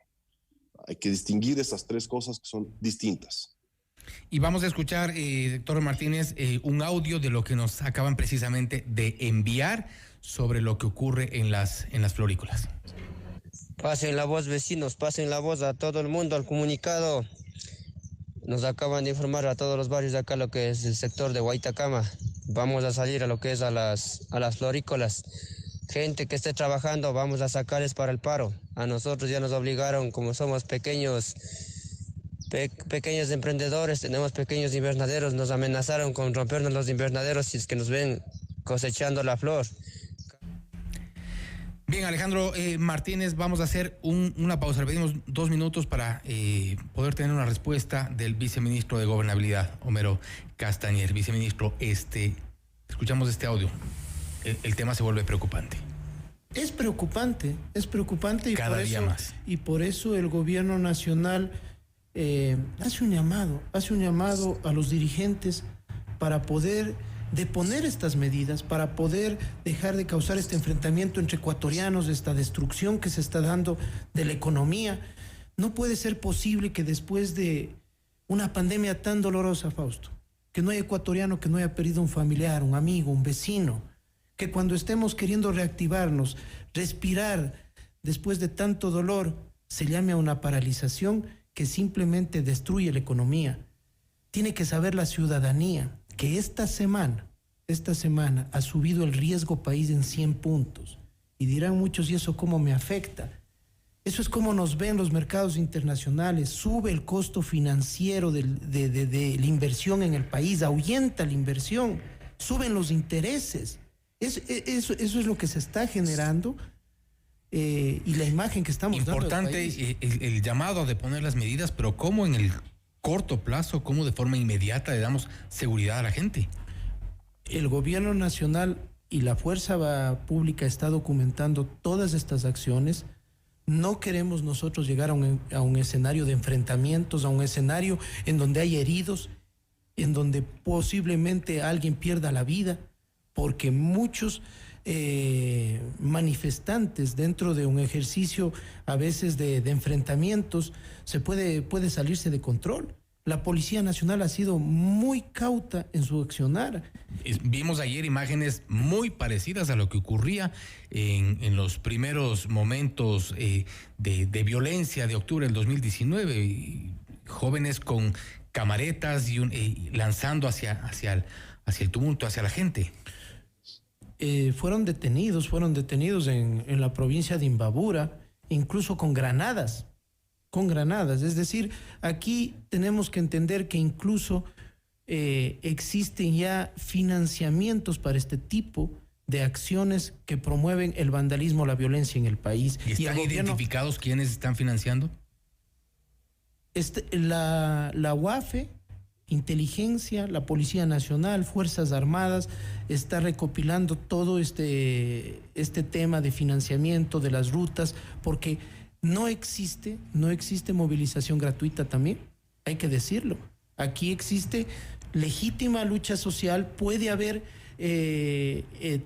Hay que distinguir esas tres cosas que son distintas. Y vamos a escuchar, doctor Martínez, un audio de lo que nos acaban precisamente de enviar sobre lo que ocurre en las florícolas. Pasen la voz, vecinos, pasen la voz a todo el mundo, al comunicado. Nos acaban de informar a todos los barrios de acá, lo que es el sector de Guaitacama. Vamos a salir a lo que es a las florícolas. Gente que esté trabajando, vamos a sacarles para el paro. A nosotros ya nos obligaron, como somos pequeños emprendedores, tenemos pequeños invernaderos, nos amenazaron con rompernos los invernaderos si es que nos ven cosechando la flor. Bien, Alejandro Martínez, vamos a hacer una pausa. Le pedimos 2 minutos para poder tener una respuesta del viceministro de Gobernabilidad, Homero Castañer. Viceministro, escuchamos este audio. El tema se vuelve preocupante. Es preocupante y cada día más. Y por eso el gobierno nacional hace un llamado a los dirigentes para poder deponer estas medidas, para poder dejar de causar este enfrentamiento entre ecuatorianos, esta destrucción que se está dando de la economía. No puede ser posible que después de una pandemia tan dolorosa, Fausto, que no haya ecuatoriano que no haya perdido un familiar, un amigo, un vecino, que cuando estemos queriendo reactivarnos, respirar después de tanto dolor, se llame a una paralización que simplemente destruye la economía. Tiene que saber la ciudadanía que esta semana ha subido el riesgo país en 100 puntos. Y dirán muchos, ¿y eso cómo me afecta? Eso es como nos ven los mercados internacionales. Sube el costo financiero de la inversión en el país, ahuyenta la inversión, suben los intereses. Eso es lo que se está generando y la imagen que estamos dando. Importante el llamado de poner las medidas, pero ¿cómo en el corto plazo, cómo de forma inmediata le damos seguridad a la gente? El gobierno nacional y la fuerza pública está documentando todas estas acciones. No queremos nosotros llegar a un escenario de enfrentamientos, a un escenario en donde hay heridos, en donde posiblemente alguien pierda la vida, porque muchos manifestantes dentro de un ejercicio a veces de enfrentamientos puede salirse de control. La Policía Nacional ha sido muy cauta en su accionar. Vimos ayer imágenes muy parecidas a lo que ocurría en los primeros momentos de violencia de octubre del 2019. Jóvenes con camaretas y lanzando hacia el tumulto, hacia la gente. Fueron detenidos en la provincia de Imbabura, incluso con granadas. Es decir, aquí tenemos que entender que incluso existen ya financiamientos para este tipo de acciones que promueven el vandalismo, la violencia en el país. ¿Y están identificados quiénes están financiando? La UAFE, Inteligencia, la Policía Nacional, Fuerzas Armadas, está recopilando todo este tema de financiamiento de las rutas, porque no existe movilización gratuita también, hay que decirlo. Aquí existe legítima lucha social, puede haber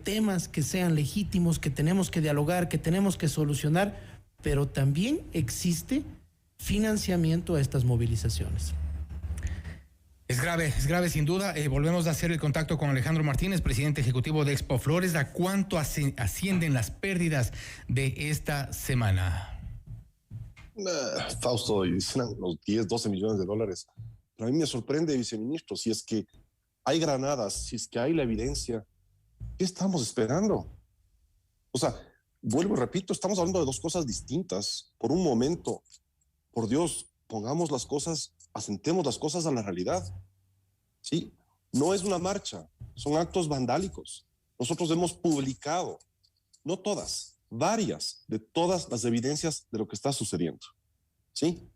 temas que sean legítimos, que tenemos que dialogar, que tenemos que solucionar, pero también existe financiamiento a estas movilizaciones. Es grave sin duda. Volvemos a hacer el contacto con Alejandro Martínez, presidente ejecutivo de Expo Flores. ¿A cuánto ascienden las pérdidas de esta semana? Fausto, dicen los 10, 12 millones de dólares. Pero a mí me sorprende, viceministro, si es que hay granadas, si es que hay la evidencia, ¿qué estamos esperando? O sea, vuelvo y repito, estamos hablando de dos cosas distintas. Por un momento, por Dios, pongamos las cosas, asentemos las cosas a la realidad. ¿Sí? No es una marcha, son actos vandálicos. Nosotros hemos publicado, no todas, varias de todas las evidencias de lo que está sucediendo. ¿Sí?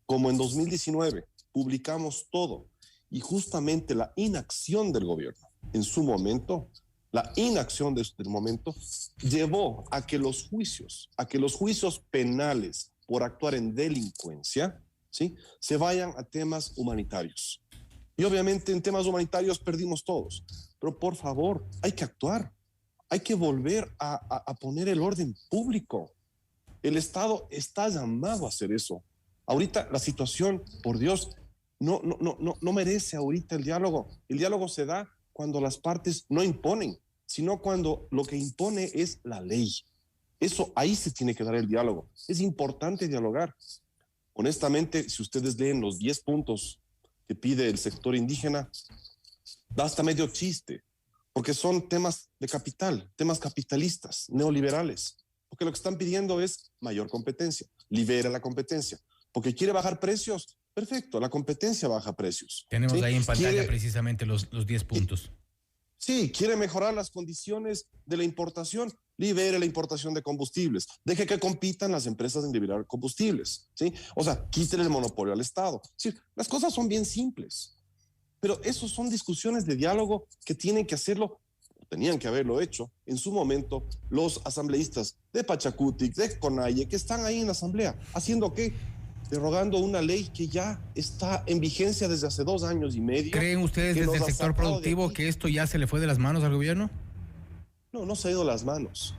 Como en 2019 publicamos todo y justamente la inacción del gobierno en su momento, la inacción del momento llevó a que los juicios penales por actuar en delincuencia, ¿sí?, se vayan a temas humanitarios. Y obviamente en temas humanitarios perdimos todos. Pero por favor, hay que actuar. Hay que volver a poner el orden público. El Estado está llamado a hacer eso. Ahorita la situación, por Dios, no merece ahorita el diálogo. El diálogo se da cuando las partes no imponen, sino cuando lo que impone es la ley. Eso, ahí se tiene que dar el diálogo. Es importante dialogar. Honestamente, si ustedes leen los 10 puntos que pide el sector indígena, da hasta medio chiste, porque son temas de capital, temas capitalistas, neoliberales, porque lo que están pidiendo es mayor competencia, libera la competencia, porque quiere bajar precios, perfecto, la competencia baja precios. Tenemos, ¿sí?, ahí en pantalla precisamente los 10 puntos. Sí, quiere mejorar las condiciones de la importación, libere la importación de combustibles, deje que compitan las empresas en liberar combustibles, ¿sí? O sea, quítele el monopolio al Estado. Sí, las cosas son bien simples, pero esos son discusiones de diálogo que tienen que hacerlo, tenían que haberlo hecho en su momento los asambleístas de Pachacutic, de Conalle, que están ahí en la asamblea, ¿haciendo qué? Derogando una ley que ya está en vigencia desde hace 2 años y medio. ¿Creen ustedes desde el sector productivo que esto ya se le fue de las manos al gobierno? No se ha ido de las manos.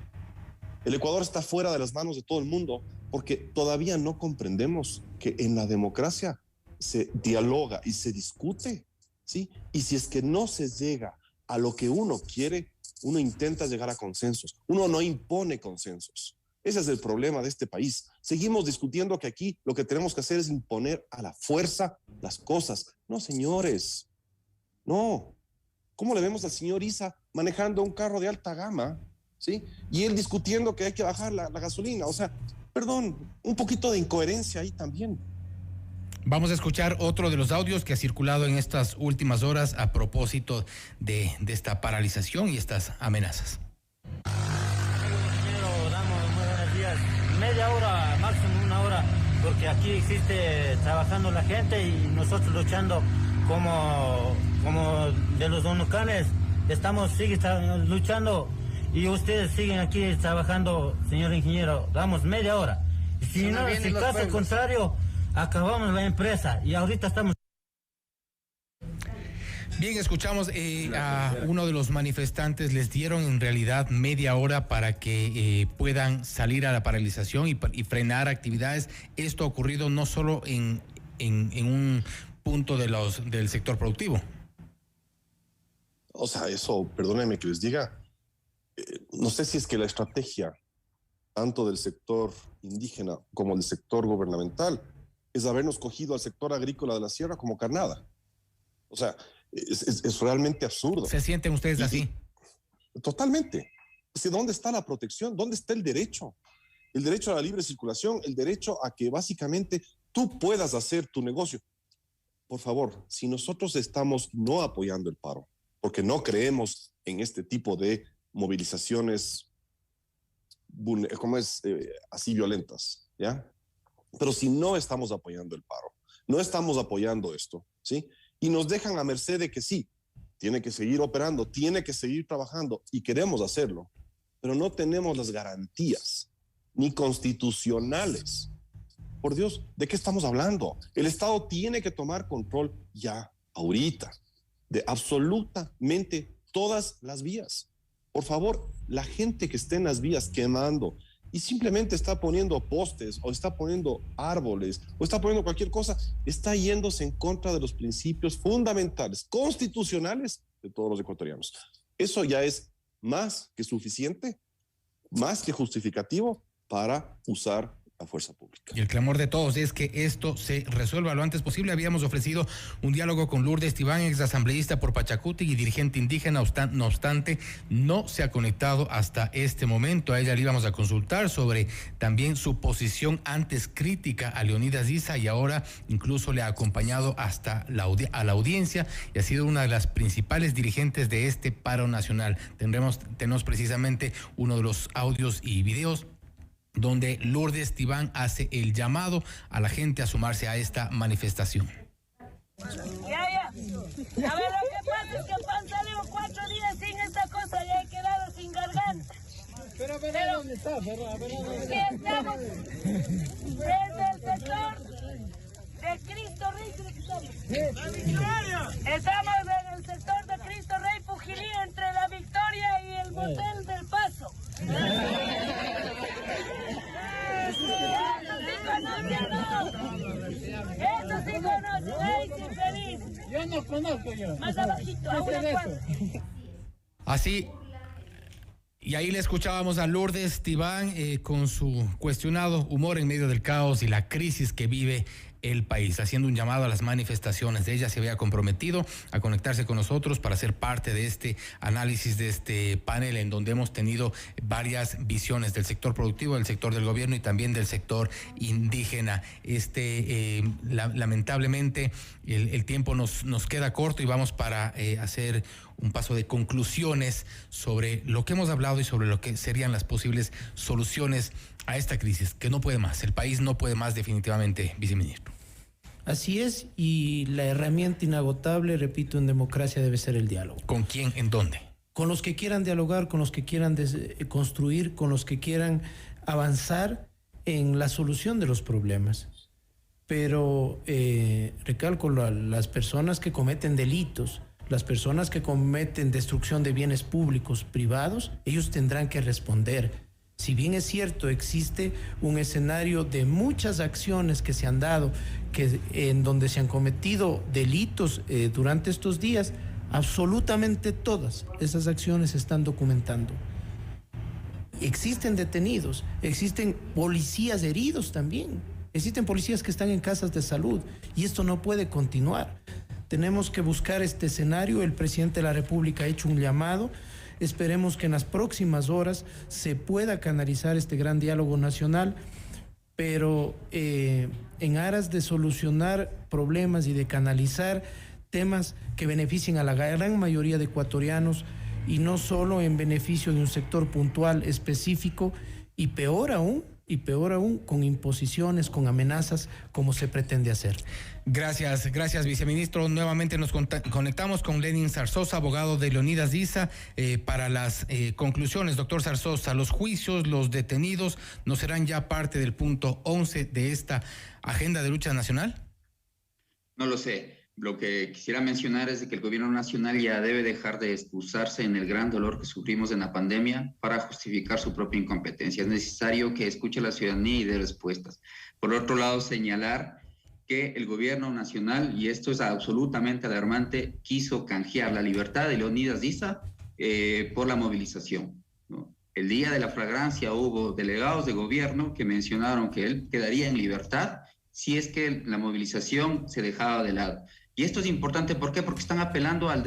El Ecuador está fuera de las manos de todo el mundo porque todavía no comprendemos que en la democracia se dialoga y se discute, ¿sí? Y si es que no se llega a lo que uno quiere, uno intenta llegar a consensos. Uno no impone consensos. Ese es el problema de este país. Seguimos discutiendo que aquí lo que tenemos que hacer es imponer a la fuerza las cosas. No, señores. No. ¿Cómo le vemos al señor Issa manejando un carro de alta gama, ¿sí? Y él discutiendo que hay que bajar la gasolina. O sea, un poquito de incoherencia ahí también. Vamos a escuchar otro de los audios que ha circulado en estas últimas horas a propósito de esta paralización y estas amenazas. Damos muy buenos días, media hora, máximo una hora, porque aquí existe trabajando la gente y nosotros luchando como de los dominicanos, sigue luchando y ustedes siguen aquí trabajando, señor ingeniero, damos media hora. Si no, si caso contrario, acabamos la empresa y ahorita estamos... Bien, escuchamos a uno de los manifestantes. Les dieron en realidad media hora para que puedan salir a la paralización y frenar actividades. Esto ha ocurrido no solo en un punto del sector productivo. O sea, eso, perdónenme que les diga, no sé si es que la estrategia tanto del sector indígena como del sector gubernamental es habernos cogido al sector agrícola de la sierra como carnada. O sea, es realmente absurdo. ¿Se sienten ustedes así? Totalmente. ¿Dónde está la protección? ¿Dónde está el derecho? El derecho a la libre circulación, el derecho a que básicamente tú puedas hacer tu negocio. Por favor, si nosotros estamos no apoyando el paro, porque no creemos en este tipo de movilizaciones así violentas, ¿ya? Pero si no estamos apoyando el paro, no estamos apoyando esto, ¿sí? Y nos dejan a merced de que sí, tiene que seguir operando, tiene que seguir trabajando y queremos hacerlo, pero no tenemos las garantías ni constitucionales. Por Dios, ¿de qué estamos hablando? El Estado tiene que tomar control ya, ahorita, de absolutamente todas las vías. Por favor, la gente que esté en las vías quemando y simplemente está poniendo postes o está poniendo árboles o está poniendo cualquier cosa, está yéndose en contra de los principios fundamentales, constitucionales de todos los ecuatorianos. Eso ya es más que suficiente, más que justificativo para usar la fuerza pública. Y el clamor de todos es que esto se resuelva lo antes posible. Habíamos ofrecido un diálogo con Lourdes Tibán, ex asambleísta por Pachacuti y dirigente indígena, no obstante, no se ha conectado hasta este momento. A ella le íbamos a consultar sobre también su posición antes crítica a Leonidas Issa y ahora incluso le ha acompañado hasta a la audiencia y ha sido una de las principales dirigentes de este paro nacional. Tenemos precisamente uno de los audios y videos donde Lourdes Tibán hace el llamado a la gente a sumarse a esta manifestación. Ya. A ver, lo que pasa es que han salido 4 días sin esta cosa y he quedado sin garganta. Pero ¿dónde está? Estamos desde el sector de Cristo Rey. Estamos en el sector de Cristo Rey Pujilí, entre la Victoria y el Motel del Paso. Eso sí conoce, yo no conozco yo. Más abajito, a una cuadra. Así, y ahí le escuchábamos a Lourdes Tibán con su cuestionado humor en medio del caos y la crisis que vive el país, haciendo un llamado a las manifestaciones. Ella se había comprometido a conectarse con nosotros para ser parte de este análisis, de este panel en donde hemos tenido varias visiones del sector productivo, del sector del gobierno y también del sector indígena. Lamentablemente el tiempo nos queda corto y vamos para hacer un paso de conclusiones sobre lo que hemos hablado y sobre lo que serían las posibles soluciones a esta crisis, que no puede más. El país no puede más definitivamente, viceministro. Así es, y la herramienta inagotable, repito, en democracia debe ser el diálogo. ¿Con quién? ¿En dónde? Con los que quieran dialogar, con los que quieran construir, con los que quieran avanzar en la solución de los problemas. Pero recalco, las personas que cometen delitos, las personas que cometen destrucción de bienes públicos, privados, ellos tendrán que responder. Si bien es cierto, existe un escenario de muchas acciones que se han dado, en donde se han cometido delitos durante estos días, absolutamente todas esas acciones se están documentando. Existen detenidos, existen policías heridos también, existen policías que están en casas de salud y esto no puede continuar. Tenemos que buscar este escenario. El presidente de la República ha hecho un llamado. Esperemos que en las próximas horas se pueda canalizar este gran diálogo nacional pero en aras de solucionar problemas y de canalizar temas que beneficien a la gran mayoría de ecuatorianos y no solo en beneficio de un sector puntual específico, y peor aún, con imposiciones, con amenazas, como se pretende hacer. Gracias, viceministro. Nuevamente nos conectamos con Lenin Zarzosa, abogado de Leonidas Diza, para las conclusiones. Doctor Zarzosa, los juicios, los detenidos, ¿no serán ya parte del punto 11 de esta agenda de lucha nacional? No lo sé. Lo que quisiera mencionar es que el gobierno nacional ya debe dejar de excusarse en el gran dolor que sufrimos en la pandemia para justificar su propia incompetencia. Es necesario que escuche a la ciudadanía y dé respuestas. Por otro lado, señalar que el gobierno nacional, y esto es absolutamente alarmante, quiso canjear la libertad de Leonidas Diza por la movilización, ¿no? El día de la flagrancia hubo delegados de gobierno que mencionaron que él quedaría en libertad si es que la movilización se dejaba de lado. Y esto es importante, ¿por qué? Porque están apelando al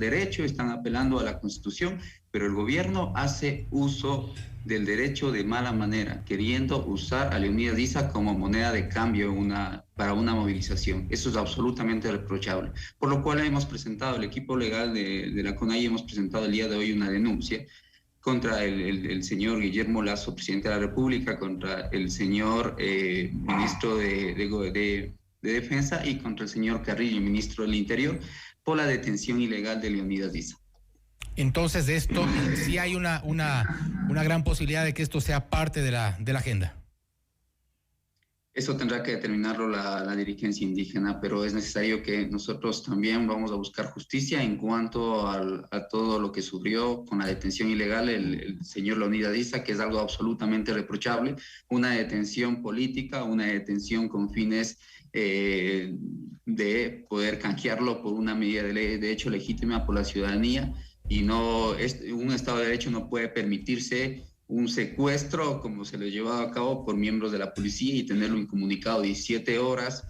derecho, están apelando a la Constitución, pero el gobierno hace uso del derecho de mala manera, queriendo usar a Leonidas Diza como moneda de cambio para una movilización. Eso es absolutamente reprochable. Por lo cual hemos presentado, el equipo legal de la CONAIE, hemos presentado el día de hoy una denuncia contra el señor Guillermo Lasso, presidente de la República, contra el señor ministro de Defensa y contra el señor Carrillo, ministro del Interior, por la detención ilegal de Leonidas Diza. Entonces, de esto sí hay una gran posibilidad de que esto sea parte de la agenda. Eso tendrá que determinarlo la dirigencia indígena, pero es necesario que nosotros también vamos a buscar justicia en cuanto a todo lo que sufrió con la detención ilegal el señor Leonidas Diza, que es algo absolutamente reprochable, una detención política, una detención con fines de poder canjearlo por una medida de hecho legítima por la ciudadanía, y un Estado de Derecho no puede permitirse un secuestro como se lo llevaba a cabo por miembros de la policía y tenerlo incomunicado 17 horas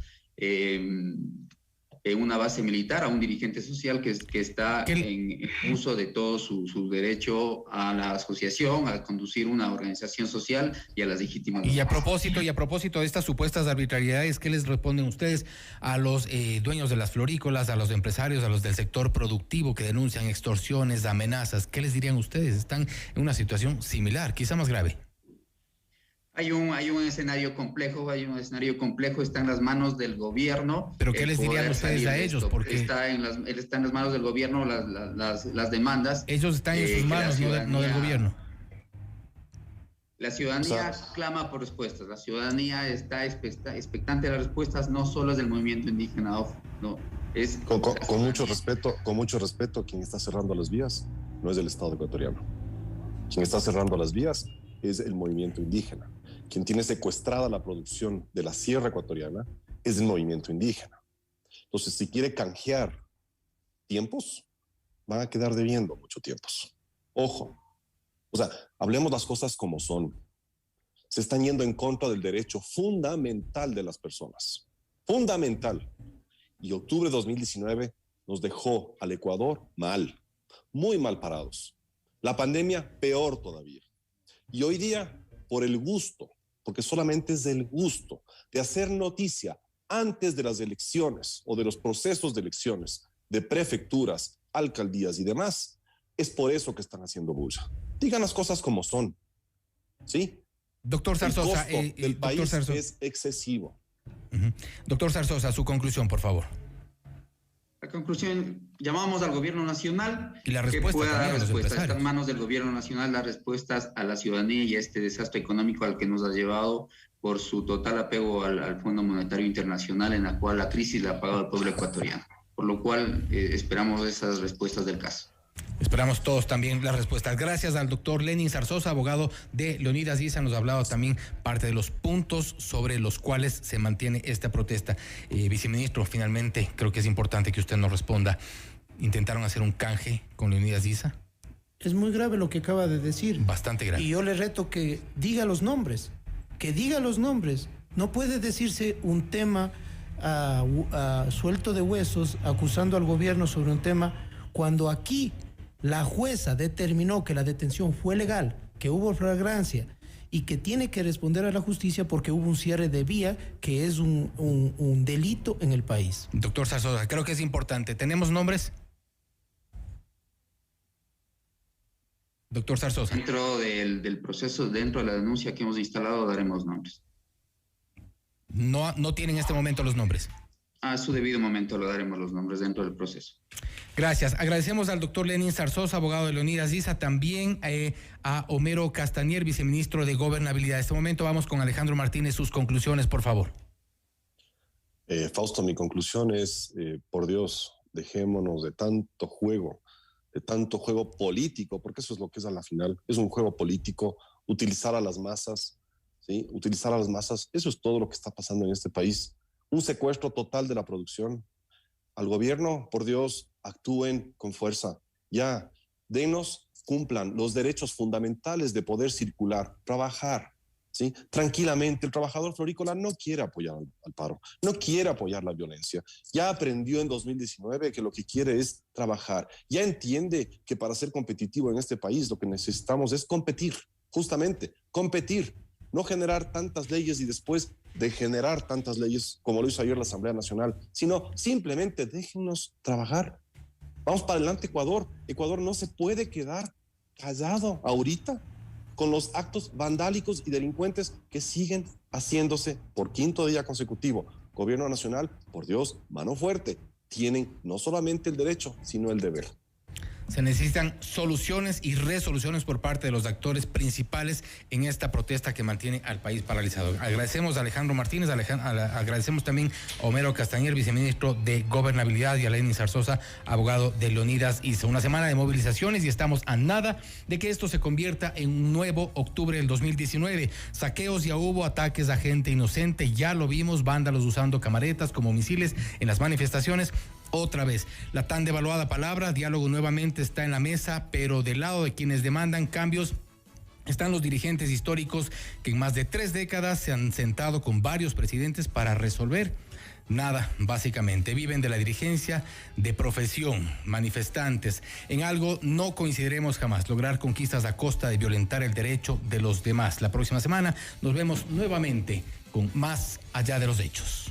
en una base militar a un dirigente social que está en uso de todo su derecho a la asociación, a conducir una organización social y a las legítimas. Y a propósito de estas supuestas arbitrariedades, ¿qué les responden ustedes a los dueños de las florícolas, a los empresarios, a los del sector productivo que denuncian extorsiones, amenazas? ¿Qué les dirían ustedes? Están en una situación similar, quizá más grave. Hay un escenario complejo, está en las manos del gobierno. ¿Pero qué les dirían ustedes a ellos? Porque está en las manos del gobierno las demandas. Ellos están en sus manos, no del gobierno. La ciudadanía clama por respuestas, la ciudadanía está expectante de las respuestas, no solo es del movimiento indígena, no. Con mucho respeto, quien está cerrando las vías no es el Estado ecuatoriano. Quien está cerrando las vías es el movimiento indígena. Quien tiene secuestrada la producción de la sierra ecuatoriana es el movimiento indígena. Entonces, si quiere canjear tiempos, van a quedar debiendo muchos tiempos. Ojo, hablemos las cosas como son. Se están yendo en contra del derecho fundamental de las personas. Fundamental. Y octubre de 2019 nos dejó al Ecuador mal, muy mal parados. La pandemia peor todavía. Y hoy día, por el gusto, porque solamente es el gusto de hacer noticia antes de las elecciones o de los procesos de elecciones de prefecturas, alcaldías y demás, es por eso que están haciendo bulla. Digan las cosas como son, ¿sí? Doctor Zarzosa, el costo del país es excesivo. Doctor Zarzosa, su conclusión, por favor. La conclusión, llamamos al gobierno nacional y la respuesta que pueda dar respuestas. Está en manos del gobierno nacional las respuestas a la ciudadanía y a este desastre económico al que nos ha llevado por su total apego al Fondo Monetario Internacional, en la cual la crisis la ha pagado el pueblo ecuatoriano. Por lo cual esperamos esas respuestas del caso. Esperamos todos también las respuestas. Gracias al doctor Lenin Zarzosa, abogado de Leonidas Diza. Nos ha hablado también parte de los puntos sobre los cuales se mantiene esta protesta. Viceministro, finalmente creo que es importante que usted nos responda. ¿Intentaron hacer un canje con Leonidas Diza? Es muy grave lo que acaba de decir. Bastante grave. Y yo le reto que diga los nombres. No puede decirse un tema suelto de huesos acusando al gobierno sobre un tema cuando aquí la jueza determinó que la detención fue legal, que hubo flagrancia y que tiene que responder a la justicia porque hubo un cierre de vía que es un delito en el país. Doctor Zarzosa, creo que es importante. ¿Tenemos nombres? Doctor Zarzosa. Dentro del proceso, dentro de la denuncia que hemos instalado, daremos nombres. No tiene en este momento los nombres. A su debido momento lo daremos los nombres dentro del proceso. Gracias. Agradecemos al doctor Lenin Zarzosa, abogado de Leonidas Diza, también a Homero Castañer, viceministro de Gobernabilidad. En este momento vamos con Alejandro Martínez. Sus conclusiones, por favor. Fausto, mi conclusión es, por Dios, dejémonos de tanto juego político, porque eso es lo que es a la final, es un juego político, utilizar a las masas, ¿sí? Utilizar a las masas, eso es todo lo que está pasando en este país. Un secuestro total de la producción. Al gobierno, por Dios, actúen con fuerza. Ya, denos, cumplan los derechos fundamentales de poder circular, trabajar, ¿sí? Tranquilamente. El trabajador florícola no quiere apoyar al paro, no quiere apoyar la violencia. Ya aprendió en 2019 que lo que quiere es trabajar. Ya entiende que para ser competitivo en este país lo que necesitamos es competir, justamente, competir. No generar tantas leyes y después de generar tantas leyes como lo hizo ayer la Asamblea Nacional, sino simplemente déjennos trabajar. Vamos para adelante, Ecuador. Ecuador no se puede quedar callado ahorita con los actos vandálicos y delincuentes que siguen haciéndose por quinto día consecutivo. Gobierno nacional, por Dios, mano fuerte. Tienen no solamente el derecho, sino el deber. Se necesitan soluciones y resoluciones por parte de los actores principales en esta protesta que mantiene al país paralizado. Agradecemos a Alejandro Martínez, agradecemos también a Homero Castañer, viceministro de Gobernabilidad, y a Lenin Zarzosa, abogado de Leonidas Diza. Una semana de movilizaciones y estamos a nada de que esto se convierta en un nuevo octubre del 2019. Saqueos, ya hubo, ataques a gente inocente, ya lo vimos, vándalos usando camaretas como misiles en las manifestaciones. Otra vez, la tan devaluada palabra, diálogo nuevamente está en la mesa, pero del lado de quienes demandan cambios están los dirigentes históricos que en más de 3 décadas se han sentado con varios presidentes para resolver nada, básicamente. Viven de la dirigencia de profesión, manifestantes. En algo no coincidiremos jamás, lograr conquistas a costa de violentar el derecho de los demás. La próxima semana nos vemos nuevamente con Más Allá de los Hechos.